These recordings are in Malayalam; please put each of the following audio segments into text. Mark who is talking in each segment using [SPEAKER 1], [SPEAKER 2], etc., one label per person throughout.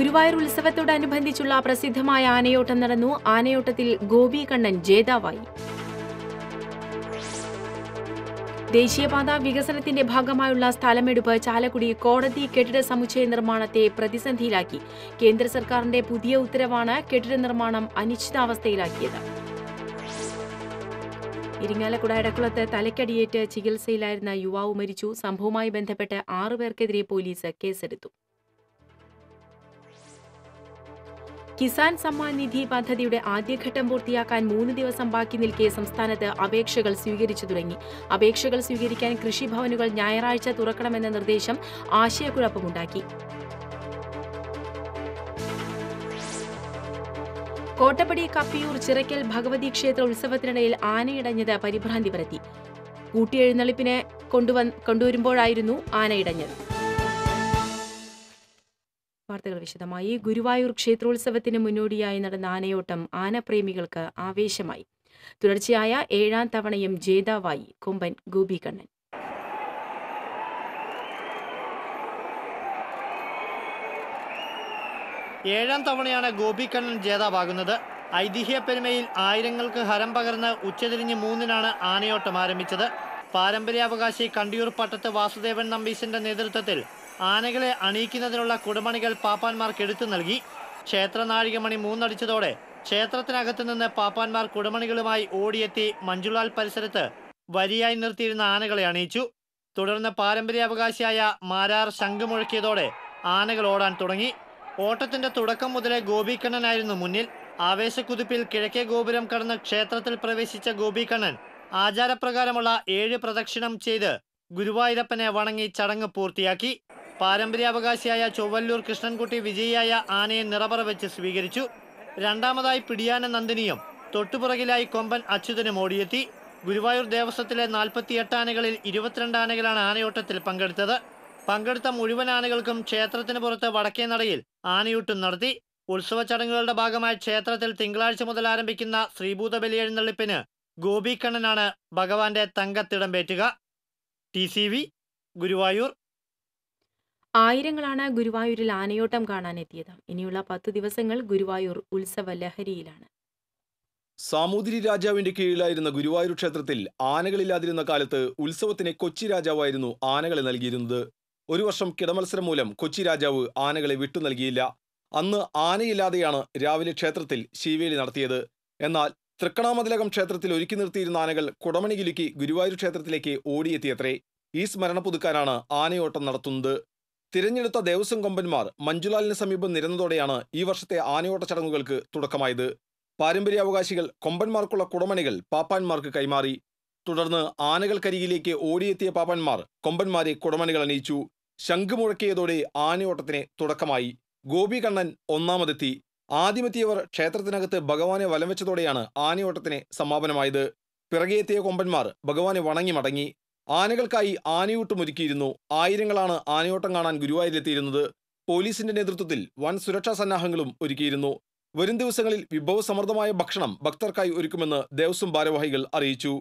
[SPEAKER 1] ഗുരുവായൂർ ഉത്സവത്തോടനുബന്ധിച്ചുള്ള പ്രസിദ്ധമായ ആനയോട്ടം നടന്നു. ആനയോട്ടത്തിൽ ഗോപി കണ്ണൻ ജേതാവായി. ദേശീയപാത വികസനത്തിന്റെ ഭാഗമായുള്ള സ്ഥലമെടുപ്പ് ചാലക്കുടി കോടതി കെട്ടിട സമുച്ചയ നിർമ്മാണത്തെ പ്രതിസന്ധിയിലാക്കി. കേന്ദ്ര സർക്കാരിന്റെ പുതിയ ഉത്തരവാണ് കെട്ടിട നിർമ്മാണം അനിശ്ചിതാവസ്ഥയിലാക്കിയത്. ഇരിങ്ങാലക്കുട എടക്കുളത്ത് തലയ്ക്കടിയേറ്റ് ചികിത്സയിലായിരുന്ന യുവാവ് മരിച്ചു. സംഭവവുമായി ബന്ധപ്പെട്ട് 6 പേർക്കെതിരെ പോലീസ് കേസെടുത്തു. കിസാൻ സമ്മാൻ നിധി പദ്ധതിയുടെ ആദ്യഘട്ടം പൂർത്തിയാക്കാൻ 3 ദിവസം ബാക്കി നിൽക്കെ സംസ്ഥാനത്ത് അപേക്ഷകൾ സ്വീകരിച്ചു തുടങ്ങി. അപേക്ഷകൾ സ്വീകരിക്കാൻ കൃഷിഭവനുകൾ ഞായറാഴ്ച തുറക്കണമെന്ന നിർദ്ദേശം ആശയക്കുഴപ്പമുണ്ടാക്കി. കോട്ടപ്പടി കപ്പിയൂർ ചിറക്കൽ ഭഗവതി ക്ഷേത്ര ഉത്സവത്തിനിടയിൽ ആനയിടഞ്ഞത് പരിഭ്രാന്തി പരത്തി. കൂട്ടിയെഴുന്നള്ളിപ്പിന് കൊണ്ടുവരുമ്പോഴായിരുന്നു ആനയിടഞ്ഞത്. വാർത്തകൾ വിശദമായി. ഗുരുവായൂർ ക്ഷേത്രോത്സവത്തിന് മുന്നോടിയായി നടന്ന ആനയോട്ടം ആനപ്രേമികൾക്ക് ആവേശമായി. തുടർച്ചയായ 7ാം തവണയും ജേതാവായി കൊമ്പൻ ഗോപി കണ്ണൻ.
[SPEAKER 2] ഏഴാം തവണയാണ് ഗോപി കണ്ണൻ ജേതാവാകുന്നത്. ഐതിഹ്യ പെരുമയിൽ ആയിരങ്ങൾക്ക് ഹരം പകർന്ന് ഉച്ചതിരിഞ്ഞ് 3-നാണ് ആനയോട്ടം ആരംഭിച്ചത്. പാരമ്പര്യാവകാശി കണ്ടിയൂർ പട്ടത്ത് വാസുദേവൻ നമ്പീശന്റെ നേതൃത്വത്തിൽ ആനകളെ അണിയിക്കുന്നതിനുള്ള കുടമണികൾ പാപ്പാന്മാർക്ക് എടുത്തു നൽകി. ക്ഷേത്ര നാഴികമണി 3 അടിച്ചതോടെ ക്ഷേത്രത്തിനകത്തു നിന്ന് പാപ്പാന്മാർ കുടമണികളുമായി ഓടിയെത്തി മഞ്ജുളാൽ പരിസരത്ത് വരിയായി നിർത്തിയിരുന്ന ആനകളെ അണിയിച്ചു. തുടർന്ന് പാരമ്പര്യാവകാശിയായ മാരാർ ശംഖ് മുഴക്കിയതോടെ ആനകൾ ഓടാൻ തുടങ്ങി. ഓട്ടത്തിന്റെ തുടക്കം മുതലേ ഗോപിക്കണ്ണനായിരുന്നു മുന്നിൽ. ആവേശക്കുതിപ്പിൽ കിഴക്കേ ഗോപുരം കടന്ന് ക്ഷേത്രത്തിൽ പ്രവേശിച്ച ഗോപിക്കണ്ണൻ ആചാരപ്രകാരമുള്ള 7 പ്രദക്ഷിണം ചെയ്ത് ഗുരുവായൂരപ്പനെ വണങ്ങി ചടങ്ങ് പൂർത്തിയാക്കി. പാരമ്പര്യാവകാശിയായ ചൊവ്വല്ലൂർ കൃഷ്ണൻകുട്ടി വിജയിയായ ആനയെ നിറപറ വെച്ച് സ്വീകരിച്ചു. രണ്ടാമതായി പിടിയാന നന്ദിനിയും തൊട്ടുപുറകിലായി കൊമ്പൻ അച്യുതനും ഓടിയെത്തി. ഗുരുവായൂർ ദേവസ്വത്തിലെ 48 ആനകളിൽ 22 ആനകളാണ് ആനയോട്ടത്തിൽ പങ്കെടുത്തത്. പങ്കെടുത്ത മുഴുവൻ ആനകൾക്കും ക്ഷേത്രത്തിന് പുറത്ത് വടക്കേ നടയിൽ ആനയൂട്ടും നടത്തി. ഉത്സവ ചടങ്ങുകളുടെ ഭാഗമായി ക്ഷേത്രത്തിൽ തിങ്കളാഴ്ച മുതൽ ആരംഭിക്കുന്ന ശ്രീഭൂത ബലിയെഴുന്നള്ളിപ്പിന് ഗോപിക്കണ്ണനാണ് ഭഗവാന്റെ തങ്കത്തിടമ്പേറ്റുക. TCV ഗുരുവായൂർ.
[SPEAKER 1] ആയിരങ്ങളാണ് ഗുരുവായൂരിൽ ആനയോട്ടം കാണാനെത്തിയത്. ഇനിയുള്ള 10 ദിവസങ്ങൾ ഗുരുവായൂർ ഉത്സവ ലഹരിയിലാണ്.
[SPEAKER 3] സാമൂതിരി രാജാവിന്റെ കീഴിലായിരുന്ന ഗുരുവായൂർ ക്ഷേത്രത്തിൽ ആനകളില്ലാതിരുന്ന കാലത്ത് ഉത്സവത്തിന് കൊച്ചി രാജാവായിരുന്നു ആനകളെ നൽകിയിരുന്നത്. ഒരു വർഷം കിടമത്സരം മൂലം കൊച്ചി രാജാവ് ആനകളെ വിട്ടു നൽകിയില്ല. അന്ന് ആനയില്ലാതെയാണ് രാവിലെ ക്ഷേത്രത്തിൽ ശീവേലി നടത്തിയത്. എന്നാൽ തൃക്കണാമതിലകം ക്ഷേത്രത്തിൽ ഒരുക്കി നിർത്തിയിരുന്ന ആനകൾ കുടമണി കിലുക്കി ഗുരുവായൂർ ക്ഷേത്രത്തിലേക്ക് ഓടിയെത്തിയത്രേ. ഈ സ്മരണ പുതുക്കാനാണ് ആനയോട്ടം നടത്തുന്നത്. തിരഞ്ഞെടുത്ത ദേവസ്വം കൊമ്പന്മാർ മഞ്ജുലാലിന് സമീപം നിരന്നതോടെയാണ് ഈ വർഷത്തെ ആനയോട്ട ചടങ്ങുകൾക്ക് തുടക്കമായത്. പാരമ്പര്യാവകാശികൾ കൊമ്പന്മാർക്കുള്ള കുടമണികൾ പാപ്പാന്മാർക്ക് കൈമാറി. തുടർന്ന് ആനകൾക്കരികിലേക്ക് ഓടിയെത്തിയ പാപ്പാന്മാർ കൊമ്പന്മാരെ കുടമണികൾ അണിയിച്ചു. ശംഖ് മുഴക്കിയതോടെ ആനയോട്ടത്തിന് തുടക്കമായി. ഗോപി കണ്ണൻ ഒന്നാമതെത്തി. ആദ്യമെത്തിയവർ ക്ഷേത്രത്തിനകത്ത് ഭഗവാനെ വലം വെച്ചതോടെയാണ് ആനയോട്ടത്തിന് സമാപനമായത്. പിറകെയെത്തിയ കൊമ്പന്മാർ ഭഗവാനെ വണങ്ങി മടങ്ങി. ആനകൾക്കായി ആനയൂട്ടും ഒരുക്കിയിരുന്നു. ആയിരങ്ങളാണ് ആനയോട്ടം കാണാൻ ഗുരുവായൂരിലെത്തിയിരുന്നത്. പോലീസിന്റെ നേതൃത്വത്തിൽ വൻ സുരക്ഷാ സന്നാഹങ്ങളും ഒരുക്കിയിരുന്നു. വരും ദിവസങ്ങളിൽ വിഭവസമൃദ്ധമായ ഭക്ഷണം ഭക്തർക്കായി ഒരുക്കുമെന്ന് ദേവസ്വം ഭാരവാഹികൾ അറിയിച്ചു.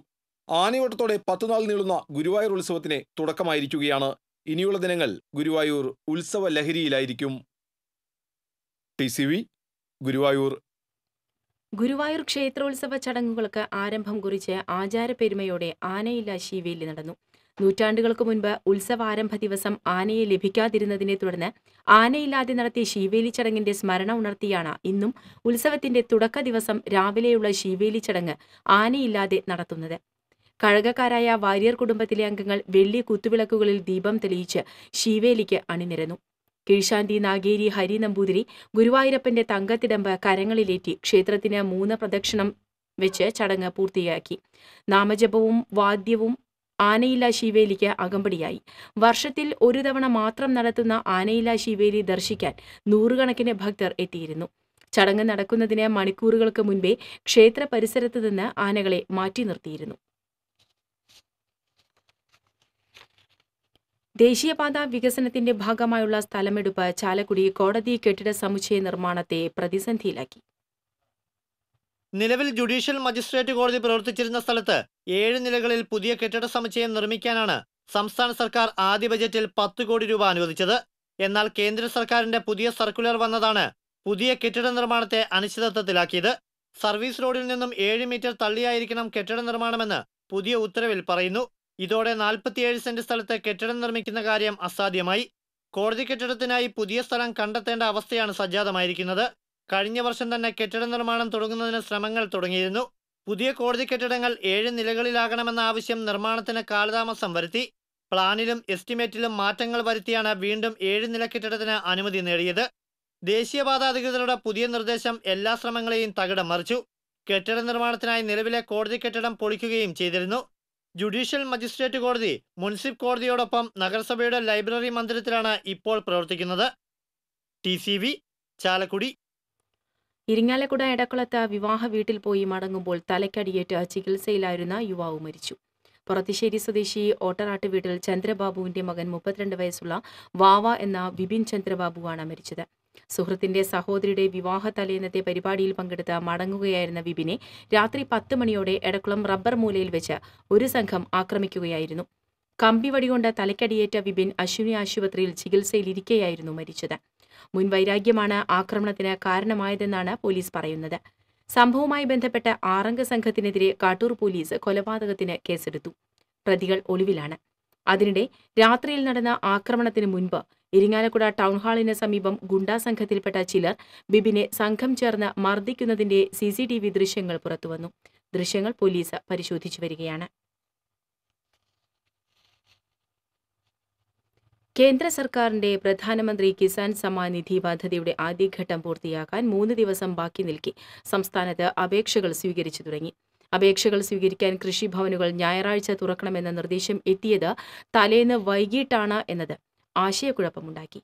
[SPEAKER 3] ആനയോട്ടത്തോടെ 10 നാൾ നീളുന്ന ഗുരുവായൂർ ഉത്സവത്തിന് തുടക്കമായിരിക്കുകയാണ്. ഇനിയുള്ള ദിനങ്ങൾ ഗുരുവായൂർ ഉത്സവ ലഹരിയിലായിരിക്കും. TCV ഗുരുവായൂർ.
[SPEAKER 1] ഗുരുവായൂർ ക്ഷേത്രോത്സവ ചടങ്ങുകൾക്ക് ആരംഭം കുറിച്ച് ആചാരപ്പെരുമയോടെ ആനയില്ല ശീവേലി നടന്നു. നൂറ്റാണ്ടുകൾക്ക് മുൻപ് ഉത്സവാരംഭ ദിവസം ആനയെ ലഭിക്കാതിരുന്നതിനെ തുടർന്ന് ആനയില്ലാതെ നടത്തിയ ശീവേലി ചടങ്ങിന്റെ സ്മരണ ഉണർത്തിയാണ് ഇന്നും ഉത്സവത്തിന്റെ തുടക്ക ദിവസം രാവിലെയുള്ള ശീവേലി ചടങ്ങ് ആനയില്ലാതെ നടത്തുന്നത്. കഴകക്കാരായ വാര്യർ കുടുംബത്തിലെ അംഗങ്ങൾ വെള്ളി കുത്തുവിളക്കുകളിൽ ദീപം തെളിയിച്ച് ശീവേലിക്ക് അണിനിരന്നു. കീഴ്ശാന്തി നാഗേരി ഹരി നമ്പൂതിരി ഗുരുവായൂരപ്പന്റെ തങ്കത്തിടമ്പ് കരങ്ങളിലേറ്റി ക്ഷേത്രത്തിന് 3 പ്രദക്ഷിണം വെച്ച് ചടങ്ങ് പൂർത്തിയാക്കി. നാമജപവും വാദ്യവും ആനയില്ല ശീവേലിക്ക് അകമ്പടിയായി. വർഷത്തിൽ ഒരു തവണ മാത്രം നടത്തുന്ന ആനയില്ല ശീവേലി ദർശിക്കാൻ 100 കണക്കിന് ഭക്തർ എത്തിയിരുന്നു. ചടങ്ങ് നടക്കുന്നതിന് മണിക്കൂറുകൾക്ക് മുൻപേ ക്ഷേത്ര പരിസരത്ത് നിന്ന് ആനകളെ മാറ്റി നിർത്തിയിരുന്നു. ദേശീയപാത വികസനത്തിന്റെ ഭാഗമായുള്ള സ്ഥലമെടുപ്പ് ചാലക്കുടി കോടതി കെട്ടിട സമുച്ചയ നിർമ്മാണത്തെ പ്രതിസന്ധിയിലാക്കി.
[SPEAKER 2] നിലവിൽ ജുഡീഷ്യൽ മജിസ്ട്രേറ്റ് കോടതി പ്രവർത്തിച്ചിരുന്ന സ്ഥലത്ത് 7 നിലകളിൽ പുതിയ കെട്ടിട സമുച്ചയം നിർമ്മിക്കാനാണ് സംസ്ഥാന സർക്കാർ ആദ്യ ബജറ്റിൽ 10 കോടി രൂപ അനുവദിച്ചത്. എന്നാൽ കേന്ദ്ര സർക്കാരിന്റെ പുതിയ സർക്കുലർ വന്നതാണ് പുതിയ കെട്ടിട നിർമ്മാണത്തെ അനിശ്ചിതത്വത്തിലാക്കിയത്. സർവീസ് റോഡിൽ നിന്നും 7 മീറ്റർ തള്ളിയായിരിക്കണം കെട്ടിട നിർമ്മാണമെന്ന് പുതിയ ഉത്തരവിൽ പറയുന്നു. ഇതോടെ 47 സെന്റ് സ്ഥലത്ത് കെട്ടിടം നിർമ്മിക്കുന്ന കാര്യം അസാധ്യമായി. കോടതി കെട്ടിടത്തിനായി പുതിയ സ്ഥലം കണ്ടെത്തേണ്ട അവസ്ഥയാണ് സജ്ജാതമായിരിക്കുന്നത്. കഴിഞ്ഞ വർഷം തന്നെ കെട്ടിട നിർമ്മാണം തുടങ്ങുന്നതിന് ശ്രമങ്ങൾ തുടങ്ങിയിരുന്നു. പുതിയ കോടതി കെട്ടിടങ്ങൾ 7 നിലകളിലാകണമെന്ന ആവശ്യം നിർമ്മാണത്തിന് കാലതാമസം വരുത്തി. പ്ലാനിലും എസ്റ്റിമേറ്റിലും മാറ്റങ്ങൾ വരുത്തിയാണ് വീണ്ടും 7 നില കെട്ടിടത്തിന് അനുമതി നേടിയത്. ദേശീയപാത അധികൃതരുടെ പുതിയ നിർദ്ദേശം എല്ലാ ശ്രമങ്ങളെയും തകിടം മറിച്ചു. കെട്ടിട നിർമ്മാണത്തിനായി നിലവിലെ കോടതി കെട്ടിടം പൊളിക്കുകയും ചെയ്തിരുന്നു. ജുഡീഷ്യൽ മജിസ്ട്രേറ്റ് കോടതി മുൻസിഫ് കോടതിയോടൊപ്പം നഗരസഭയുടെ ലൈബ്രറി മന്ദിരത്തിലാണ് ഇപ്പോൾ പ്രവർത്തിക്കുന്നത്. TCV ചാലക്കുടി.
[SPEAKER 1] ഇരിങ്ങാലക്കുട എടക്കുളത്ത് വിവാഹ വീട്ടിൽ പോയി മടങ്ങുമ്പോൾ തലയ്ക്കടിയേറ്റ് ചികിത്സയിലായിരുന്ന യുവാവ് മരിച്ചു. പൊറത്തിശ്ശേരി സ്വദേശി ഓട്ടറാട്ട് വീട്ടിൽ ചന്ദ്രബാബുവിന്റെ മകൻ 32 വയസ്സുള്ള വാവ എന്ന വിപിൻ ചന്ദ്രബാബുവാണ് മരിച്ചത്. സുഹൃത്തിന്റെ സഹോദരിയുടെ വിവാഹ തലേന്നത്തെ പരിപാടിയിൽ പങ്കെടുത്ത് മടങ്ങുകയായിരുന്ന വിപിനെ രാത്രി 10 മണിയോടെ എടക്കുളം റബ്ബർ മൂലയിൽ വെച്ച് ഒരു സംഘം ആക്രമിക്കുകയായിരുന്നു. കമ്പിവടികൊണ്ട് തലയ്ക്കടിയേറ്റ വിപിൻ അശ്വിനി ആശുപത്രിയിൽ ചികിത്സയിലിരിക്കെയായിരുന്നു മരിച്ചത്. മുൻവൈരാഗ്യമാണ് ആക്രമണത്തിന് കാരണമായതെന്നാണ് പോലീസ് പറയുന്നത്. സംഭവവുമായി ബന്ധപ്പെട്ട 6 അംഗ സംഘത്തിനെതിരെ കാട്ടൂർ പോലീസ് കൊലപാതകത്തിന് കേസെടുത്തു. പ്രതികൾ ഒളിവിലാണ്. അതിനിടെ രാത്രിയിൽ നടന്ന ആക്രമണത്തിന് മുൻപ് ഇരിങ്ങാലക്കുട ടൗൺഹാളിന് സമീപം ഗുണ്ടാ സംഘത്തിൽപ്പെട്ട ചിലർ ബിബിനെ സംഘം ചേർന്ന് മർദ്ദിക്കുന്നതിന്റെ CCTV ദൃശ്യങ്ങൾ പുറത്തുവന്നു. ദൃശ്യങ്ങൾ പോലീസ് പരിശോധിച്ചു വരികയാണ്. കേന്ദ്ര സർക്കാരിന്റെ പ്രധാനമന്ത്രി കിസാൻ സമ്മാൻ നിധി പദ്ധതിയുടെ ആദ്യഘട്ടം പൂർത്തിയാക്കാൻ 3 ദിവസം ബാക്കി നിൽക്കെ സംസ്ഥാനത്ത് അപേക്ഷകൾ സ്വീകരിച്ചു തുടങ്ങി. അപേക്ഷകൾ സ്വീകരിക്കാൻ കൃഷിഭവനുകൾ ഞായറാഴ്ച തുറക്കണമെന്ന നിർദ്ദേശം എത്തിയത് തലേന്ന് വൈകിട്ടാണ് എന്നത് ആശയക്കുഴപ്പമുണ്ടാക്കി.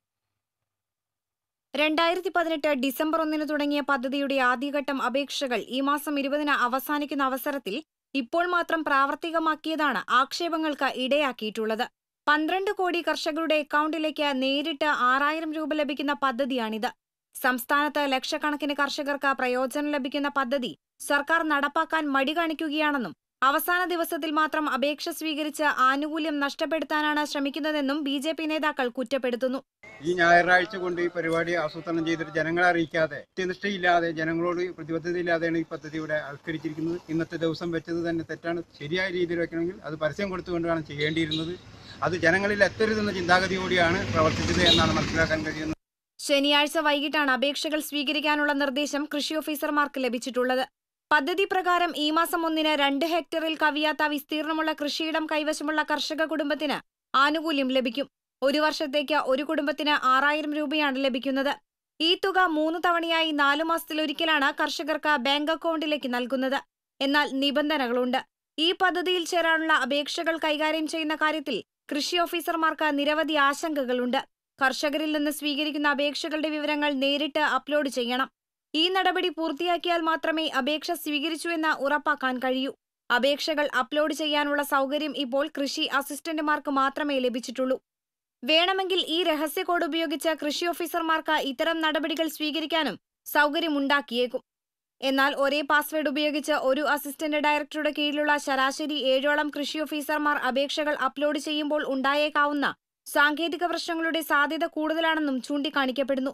[SPEAKER 4] 2018 ഡിസംബർ 1 തുടങ്ങിയ പദ്ധതിയുടെ ആദ്യഘട്ടം അപേക്ഷകൾ ഈ മാസം 20 അവസാനിക്കുന്ന അവസരത്തിൽ ഇപ്പോൾ മാത്രം പ്രാവർത്തികമാക്കിയതാണ് ആക്ഷേപങ്ങൾക്ക് ഇടയാക്കിയിട്ടുള്ളത്. 12 കോടി കർഷകരുടെ അക്കൗണ്ടിലേക്ക് നേരിട്ട് 6000 രൂപ ലഭിക്കുന്ന പദ്ധതിയാണിത്. സംസ്ഥാനത്ത് ലക്ഷക്കണക്കിന് കർഷകർക്ക് പ്രയോജനം ലഭിക്കുന്ന പദ്ധതി സർക്കാർ നടപ്പാക്കാൻ മടി കാണിക്കുകയാണെന്നും അവസാന ദിവസത്തിൽ മാത്രം അപേക്ഷ സ്വീകരിച്ച് ആനുകൂല്യം നഷ്ടപ്പെടുത്താനാണ് ശ്രമിക്കുന്നതെന്നും BJP നേതാക്കൾ കുറ്റപ്പെടുത്തുന്നു.
[SPEAKER 5] ഈ ഞായറാഴ്ച കൊണ്ട് ഈ പരിപാടി ആസൂത്രണം ചെയ്തിട്ട് ജനങ്ങളെ അറിയിക്കാതെ, കൃത്യനിഷ്ഠയില്ലാതെ, ജനങ്ങളോട് പ്രതിബദ്ധതയില്ലാതെയാണ് ഈ പദ്ധതി ഇവിടെ ആവിഷ്കരിച്ചിരിക്കുന്നത്. ഇന്നത്തെ ദിവസം വെച്ചത് തന്നെ തെറ്റാണ്. ശരിയായ രീതിയിൽ വെക്കണമെങ്കിൽ അത് പരസ്യം കൊടുത്തുകൊണ്ടാണ് ചെയ്യേണ്ടിയിരുന്നത്. അത് ജനങ്ങളിൽ എത്തരുതെന്ന ചിന്താഗതിയോടെയാണ് പ്രവർത്തിച്ചത് എന്നാണ് മനസ്സിലാക്കാൻ കഴിയുന്നത്.
[SPEAKER 4] ശനിയാഴ്ച വൈകിട്ടാണ് അപേക്ഷകൾ സ്വീകരിക്കാനുള്ള നിർദ്ദേശം കൃഷി ഓഫീസർമാർക്ക് ലഭിച്ചിട്ടുള്ളത്. പദ്ധതി പ്രകാരം ഈ മാസം 1 2 ഹെക്ടറിൽ കവിയാത്ത വിസ്തീർണമുള്ള കൃഷിയിടം കൈവശമുള്ള കർഷക കുടുംബത്തിന് ആനുകൂല്യം ലഭിക്കും. 1 വർഷത്തേക്ക് ഒരു കുടുംബത്തിന് 6000 രൂപയാണ് ലഭിക്കുന്നത്. ഈ തുക 3 തവണയായി 4 മാസത്തിലൊരിക്കലാണ് കർഷകർക്ക് ബാങ്ക് അക്കൗണ്ടിലേക്ക് നൽകുന്നത്. എന്നാൽ നിബന്ധനകളുണ്ട്. ഈ പദ്ധതിയിൽ ചേരാനുള്ള അപേക്ഷകൾ കൈകാര്യം ചെയ്യുന്ന കാര്യത്തിൽ കൃഷി ഓഫീസർമാർക്ക് നിരവധി ആശങ്കകളുണ്ട്. കർഷകരിൽ നിന്ന് സ്വീകരിക്കുന്ന അപേക്ഷകളുടെ വിവരങ്ങൾ നേരിട്ട് അപ്ലോഡ് ചെയ്യണം. ഈ നടപടി പൂർത്തിയാക്കിയാൽ മാത്രമേ അപേക്ഷ സ്വീകരിച്ചുവെന്ന് ഉറപ്പാക്കാൻ കഴിയൂ. അപേക്ഷകൾ അപ്ലോഡ് ചെയ്യാനുള്ള സൗകര്യം ഇപ്പോൾ കൃഷി അസിസ്റ്റന്റുമാർക്ക് മാത്രമേ ലഭിച്ചിട്ടുള്ളൂ. വേണമെങ്കിൽ ഈ രഹസ്യ കോഡ് ഉപയോഗിച്ച് കൃഷി ഓഫീസർമാർക്ക് ഇത്തരം നടപടികൾ സ്വീകരിക്കാനും സൗകര്യമുണ്ടാക്കിയേക്കും. എന്നാൽ ഒരേ പാസ്വേഡ് ഉപയോഗിച്ച് ഒരു അസിസ്റ്റന്റ് ഡയറക്ടറുടെ കീഴിലുള്ള ശരാശരി 7ഓളം കൃഷി ഓഫീസർമാർ അപേക്ഷകൾ അപ്ലോഡ് ചെയ്യുമ്പോൾ ഉണ്ടായേക്കാവുന്ന സാങ്കേതിക പ്രശ്നങ്ങളുടെ സാധ്യത കൂടുതലാണെന്നും ചൂണ്ടിക്കാണിക്കപ്പെടുന്നു.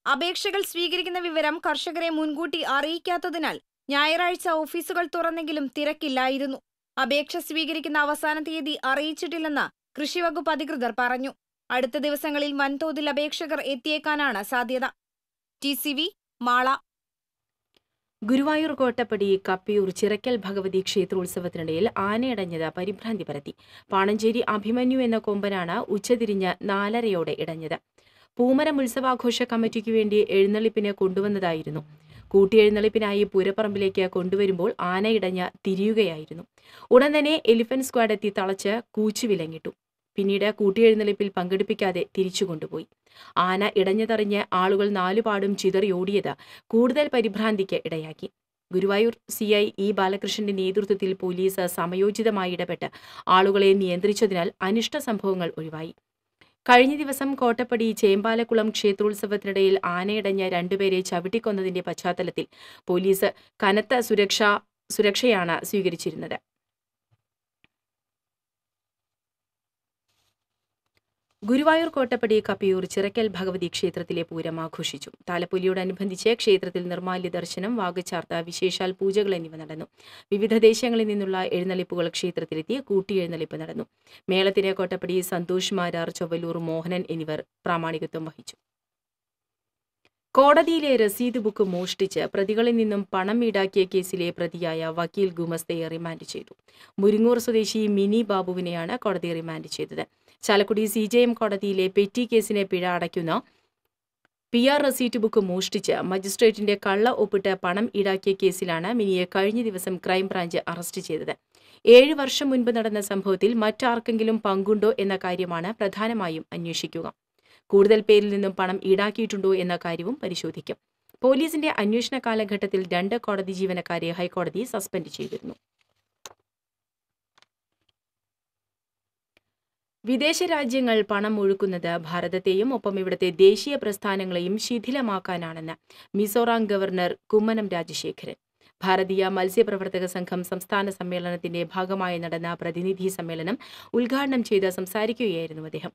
[SPEAKER 4] അപേക്ഷകൾ സ്വീകരിക്കുന്ന വിവരം കർഷകരെ മുൻകൂട്ടി അറിയിക്കാത്തതിനാൽ ഞായറാഴ്ച ഓഫീസുകൾ തുറന്നെങ്കിലും തിരക്കില്ലായിരുന്നു. അപേക്ഷ സ്വീകരിക്കുന്ന അവസാന തീയതി അറിയിച്ചിട്ടില്ലെന്ന് കൃഷിവകുപ്പ് അധികൃതർ പറഞ്ഞു. അടുത്ത ദിവസങ്ങളിൽ വൻതോതിൽ അപേക്ഷകർ എത്തിയേക്കാനാണ് സാധ്യത. TCV മാള.
[SPEAKER 1] ഗുരുവായൂർ കോട്ടപ്പടി കപ്പിയൂർ ചിറക്കൽ ഭഗവതി ക്ഷേത്രോത്സവത്തിനിടയിൽ ആനയടഞ്ഞത് പരിഭ്രാന്തി പരത്തി. പാണഞ്ചേരി അഭിമന്യു എന്ന കൊമ്പനാണ് ഉച്ചതിരിഞ്ഞ് 4:30 ഇടഞ്ഞത്. പൂമരം ഉത്സവാഘോഷ കമ്മിറ്റിക്കു വേണ്ടി എഴുന്നള്ളിപ്പിന് കൊണ്ടുവന്നതായിരുന്നു. കൂട്ടിയെഴുന്നള്ളിപ്പിനായി പൂരപ്പറമ്പിലേക്ക് കൊണ്ടുവരുമ്പോൾ ആനയിടഞ്ഞ് തിരിയുകയായിരുന്നു. ഉടൻ തന്നെ എലിഫന്റ് സ്ക്വാഡ് എത്തി തളച്ച് കൂച്ചുവിലങ്ങിട്ടു. പിന്നീട് കൂട്ടിയെഴുന്നള്ളിപ്പിൽ പങ്കെടുപ്പിക്കാതെ തിരിച്ചു കൊണ്ടുപോയി. ആന ഇടഞ്ഞതറിഞ്ഞ് ആളുകൾ 4 പാടും ചിതറിയോടിയത് കൂടുതൽ പരിഭ്രാന്തിക്ക് ഇടയാക്കി. ഗുരുവായൂർ CI E ബാലകൃഷ്ണന്റെ നേതൃത്വത്തിൽ പോലീസ് സമയോചിതമായി ഇടപെട്ട് ആളുകളെ നിയന്ത്രിച്ചതിനാൽ അനിഷ്ട സംഭവങ്ങൾ ഒഴിവായി. കഴിഞ്ഞ ദിവസം കോട്ടപ്പടി ചേമ്പാലക്കുളം ക്ഷേത്രോത്സവത്തിനിടയിൽ ആനയടഞ്ഞ 2 പേരെ ചവിട്ടിക്കൊന്നതിന്റെ പശ്ചാത്തലത്തിൽ പോലീസ് കനത്ത സുരക്ഷയാണ് സ്വീകരിച്ചിരുന്നത്. ഗുരുവായൂർ കോട്ടപ്പടി കപ്പിയൂർ ചിറക്കൽ ഭഗവതി ക്ഷേത്രത്തിലെ പൂരം ആഘോഷിച്ചു. താലപ്പൊലിയോടനുബന്ധിച്ച് ക്ഷേത്രത്തിൽ നിർമ്മാല്യ ദർശനം, വാഗചാർത്ത, വിശേഷാൽ പൂജകൾ എന്നിവ നടന്നു. വിവിധ ദേശങ്ങളിൽ നിന്നുള്ള എഴുന്നള്ളിപ്പുകൾ ക്ഷേത്രത്തിലെത്തി കൂട്ടിയെഴുന്നള്ളിപ്പ് നടന്നു. മേളത്തിന് കോട്ടപ്പടി സന്തോഷ് മാരാർ, ചൊവ്വലൂർ മോഹനൻ എന്നിവർ പ്രാമാണികത്വം വഹിച്ചു. കോടതിയിലെ രസീത് ബുക്ക് മോഷ്ടിച്ച് പ്രതികളിൽ നിന്നും പണം ഈടാക്കിയ കേസിലെ പ്രതിയായ വക്കീൽ ഗുമസ്തയെ റിമാൻഡ് ചെയ്തു. മുരിങ്ങൂർ സ്വദേശി മിനി ബാബുവിനെയാണ് കോടതി റിമാൻഡ് ചെയ്തത്. ചാലക്കുടി CJM കോടതിയിലെ പെറ്റി കേസിനെ പിഴ അടയ്ക്കുന്ന PR റസീറ്റ് ബുക്ക് മോഷ്ടിച്ച് മജിസ്ട്രേറ്റിന്റെ കള്ള ഒപ്പിട്ട് പണം ഈടാക്കിയ കേസിലാണ് മിനിയെ കഴിഞ്ഞ ദിവസം ക്രൈംബ്രാഞ്ച് അറസ്റ്റ് ചെയ്തത്. 7 വർഷം മുൻപ് നടന്ന സംഭവത്തിൽ മറ്റാർക്കെങ്കിലും പങ്കുണ്ടോ എന്ന കാര്യമാണ് പ്രധാനമായും അന്വേഷിക്കുക. കൂടുതൽ പേരിൽ നിന്നും പണം ഈടാക്കിയിട്ടുണ്ടോ എന്ന കാര്യവും പരിശോധിക്കും. പോലീസിന്റെ അന്വേഷണ കാലഘട്ടത്തിൽ 2 കോടതി ജീവനക്കാരെ ഹൈക്കോടതി സസ്പെൻഡ് ചെയ്തിരുന്നു. വിദേശ രാജ്യങ്ങൾ പണം ഒഴുക്കുന്നത് ഭാരതത്തെയും ഒപ്പം ഇവിടുത്തെ ദേശീയ പ്രസ്ഥാനങ്ങളെയും ശിഥിലമാക്കാനാണെന്ന് മിസോറാം ഗവർണർ കുമ്മനം രാജശേഖരൻ. ഭാരതീയ മത്സ്യപ്രവർത്തക സംഘം സംസ്ഥാന സമ്മേളനത്തിന്റെ ഭാഗമായി നടന്ന പ്രതിനിധി സമ്മേളനം ഉദ്ഘാടനം ചെയ്ത് സംസാരിക്കുകയായിരുന്നു അദ്ദേഹം.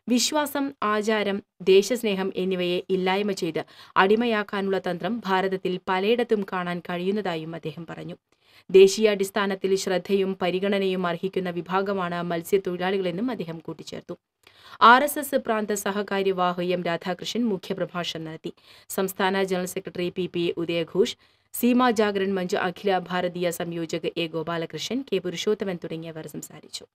[SPEAKER 1] വിശ്വാസം, ആചാരം, ദേശസ്നേഹം എന്നിവയെ ഇല്ലായ്മ ചെയ്ത് അടിമയാക്കാനുള്ള തന്ത്രം ഭാരതത്തിൽ പലയിടത്തും കാണാൻ കഴിയുന്നതായും അദ്ദേഹം പറഞ്ഞു. ദേശീയാടിസ്ഥാനത്തിൽ ശ്രദ്ധയും പരിഗണനയും അർഹിക്കുന്ന വിഭാഗമാണ് മത്സ്യത്തൊഴിലാളികളെന്നും അദ്ദേഹം കൂട്ടിച്ചേർത്തു. RSS പ്രാന്ത സഹകാര്യവാഹ് M. രാധാകൃഷ്ണൻ മുഖ്യപ്രഭാഷണം നടത്തി. സംസ്ഥാന general secretary PP Udayaghosh, Seema Jagaran Manch അഖില ഭാരതീയ സംയോജക് A. ഗോപാലകൃഷ്ണൻ, K. പുരുഷോത്തമൻ തുടങ്ങിയവർ സംസാരിച്ചു.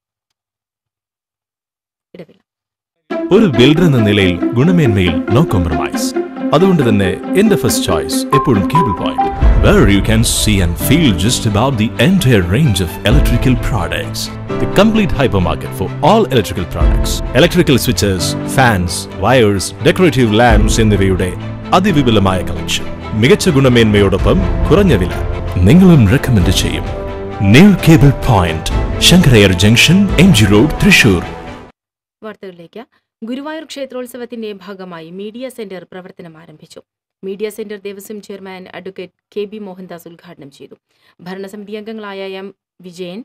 [SPEAKER 6] ഒരു ബിൽഡർ എന്ന നിലയിൽ ഗുണമേന്മയിൽ നോ കോംപ്രമൈസ്. അതുകൊണ്ട് തന്നെ എന്റെ ഫസ്റ്റ് ചോയ്സ് എപ്പോഴും cable point, where you can see and feel just about the entire range of electrical products. The complete hypermarket for all electrical products. Electrical switches, fans, wires, decorative lamps എന്നിവയുടെ അതിവിപുലമായ കളക്ഷൻ. മികച്ച ഗുണമേന്മയോടൊപ്പം കുറഞ്ഞ വില. നിങ്ങളും റെക്കമെൻഡ് ചെയ്യും. New cable point, Sankarayyar junction, MG road, Thrissur.
[SPEAKER 1] വാർത്തകളിലേക്ക്. ഗുരുവായൂർ ക്ഷേത്രോത്സവത്തിന്റെ ഭാഗമായി മീഡിയ സെന്റർ പ്രവർത്തനം ആരംഭിച്ചു. Media centre Devaswom chairman advocate KB Mohandas ഉദ്ഘാടനം ചെയ്തു. ഭരണസമിതി അംഗങ്ങളായ M. Vijayan,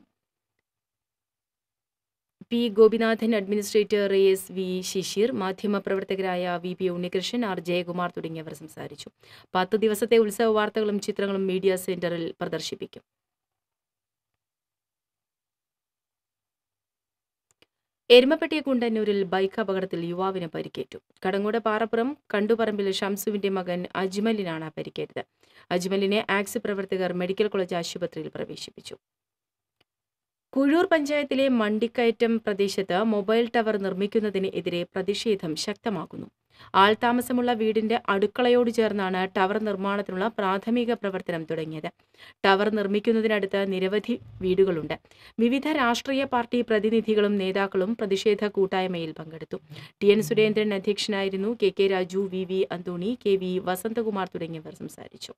[SPEAKER 1] P. Gopinathan, administrator AS V. Shishir, മാധ്യമപ്രവർത്തകരായ VP ഉണ്ണികൃഷ്ണൻ, R. ജയകുമാർ തുടങ്ങിയവർ സംസാരിച്ചു. 10 ദിവസത്തെ ഉത്സവ വാർത്തകളും ചിത്രങ്ങളും മീഡിയ സെന്ററിൽ പ്രദർശിപ്പിക്കും. എരുമപ്പെട്ടി കുണ്ടന്നൂരിൽ ബൈക്ക് അപകടത്തിൽ യുവാവിന് പരിക്കേറ്റു. കടങ്ങോട് പാറപ്പുറം കണ്ടുപറമ്പിൽ ഷംസുവിന്റെ മകൻ അജ്മലിനാണ് പരിക്കേറ്റത്. അജ്മലിനെ ആക്സ് പ്രവർത്തകർ മെഡിക്കൽ കോളേജ് ആശുപത്രിയിൽ പ്രവേശിപ്പിച്ചു. കുഴൂർ പഞ്ചായത്തിലെ മണ്ടിക്കയറ്റം പ്രദേശത്ത് മൊബൈൽ ടവർ നിർമ്മിക്കുന്നതിന് എതിരെ പ്രതിഷേധം ശക്തമാക്കുന്നു. ആൾതാമസമുള്ള വീടിന്റെ അടുക്കളയോട് ചേർന്നാണ് ടവർ നിർമ്മാണത്തിനുള്ള പ്രാഥമിക പ്രവർത്തനം തുടങ്ങിയത്. ടവർ നിർമ്മിക്കുന്നതിനടുത്ത് നിരവധി വീടുകളുണ്ട്. വിവിധ രാഷ്ട്രീയ പാർട്ടി പ്രതിനിധികളും നേതാക്കളും പ്രതിഷേധ കൂട്ടായ്മയിൽ പങ്കെടുത്തു. TN സുരേന്ദ്രൻ അധ്യക്ഷനായിരുന്നു. KK Raju, VV Anthony, KV Vasanthakumar തുടങ്ങിയവർ സംസാരിച്ചു.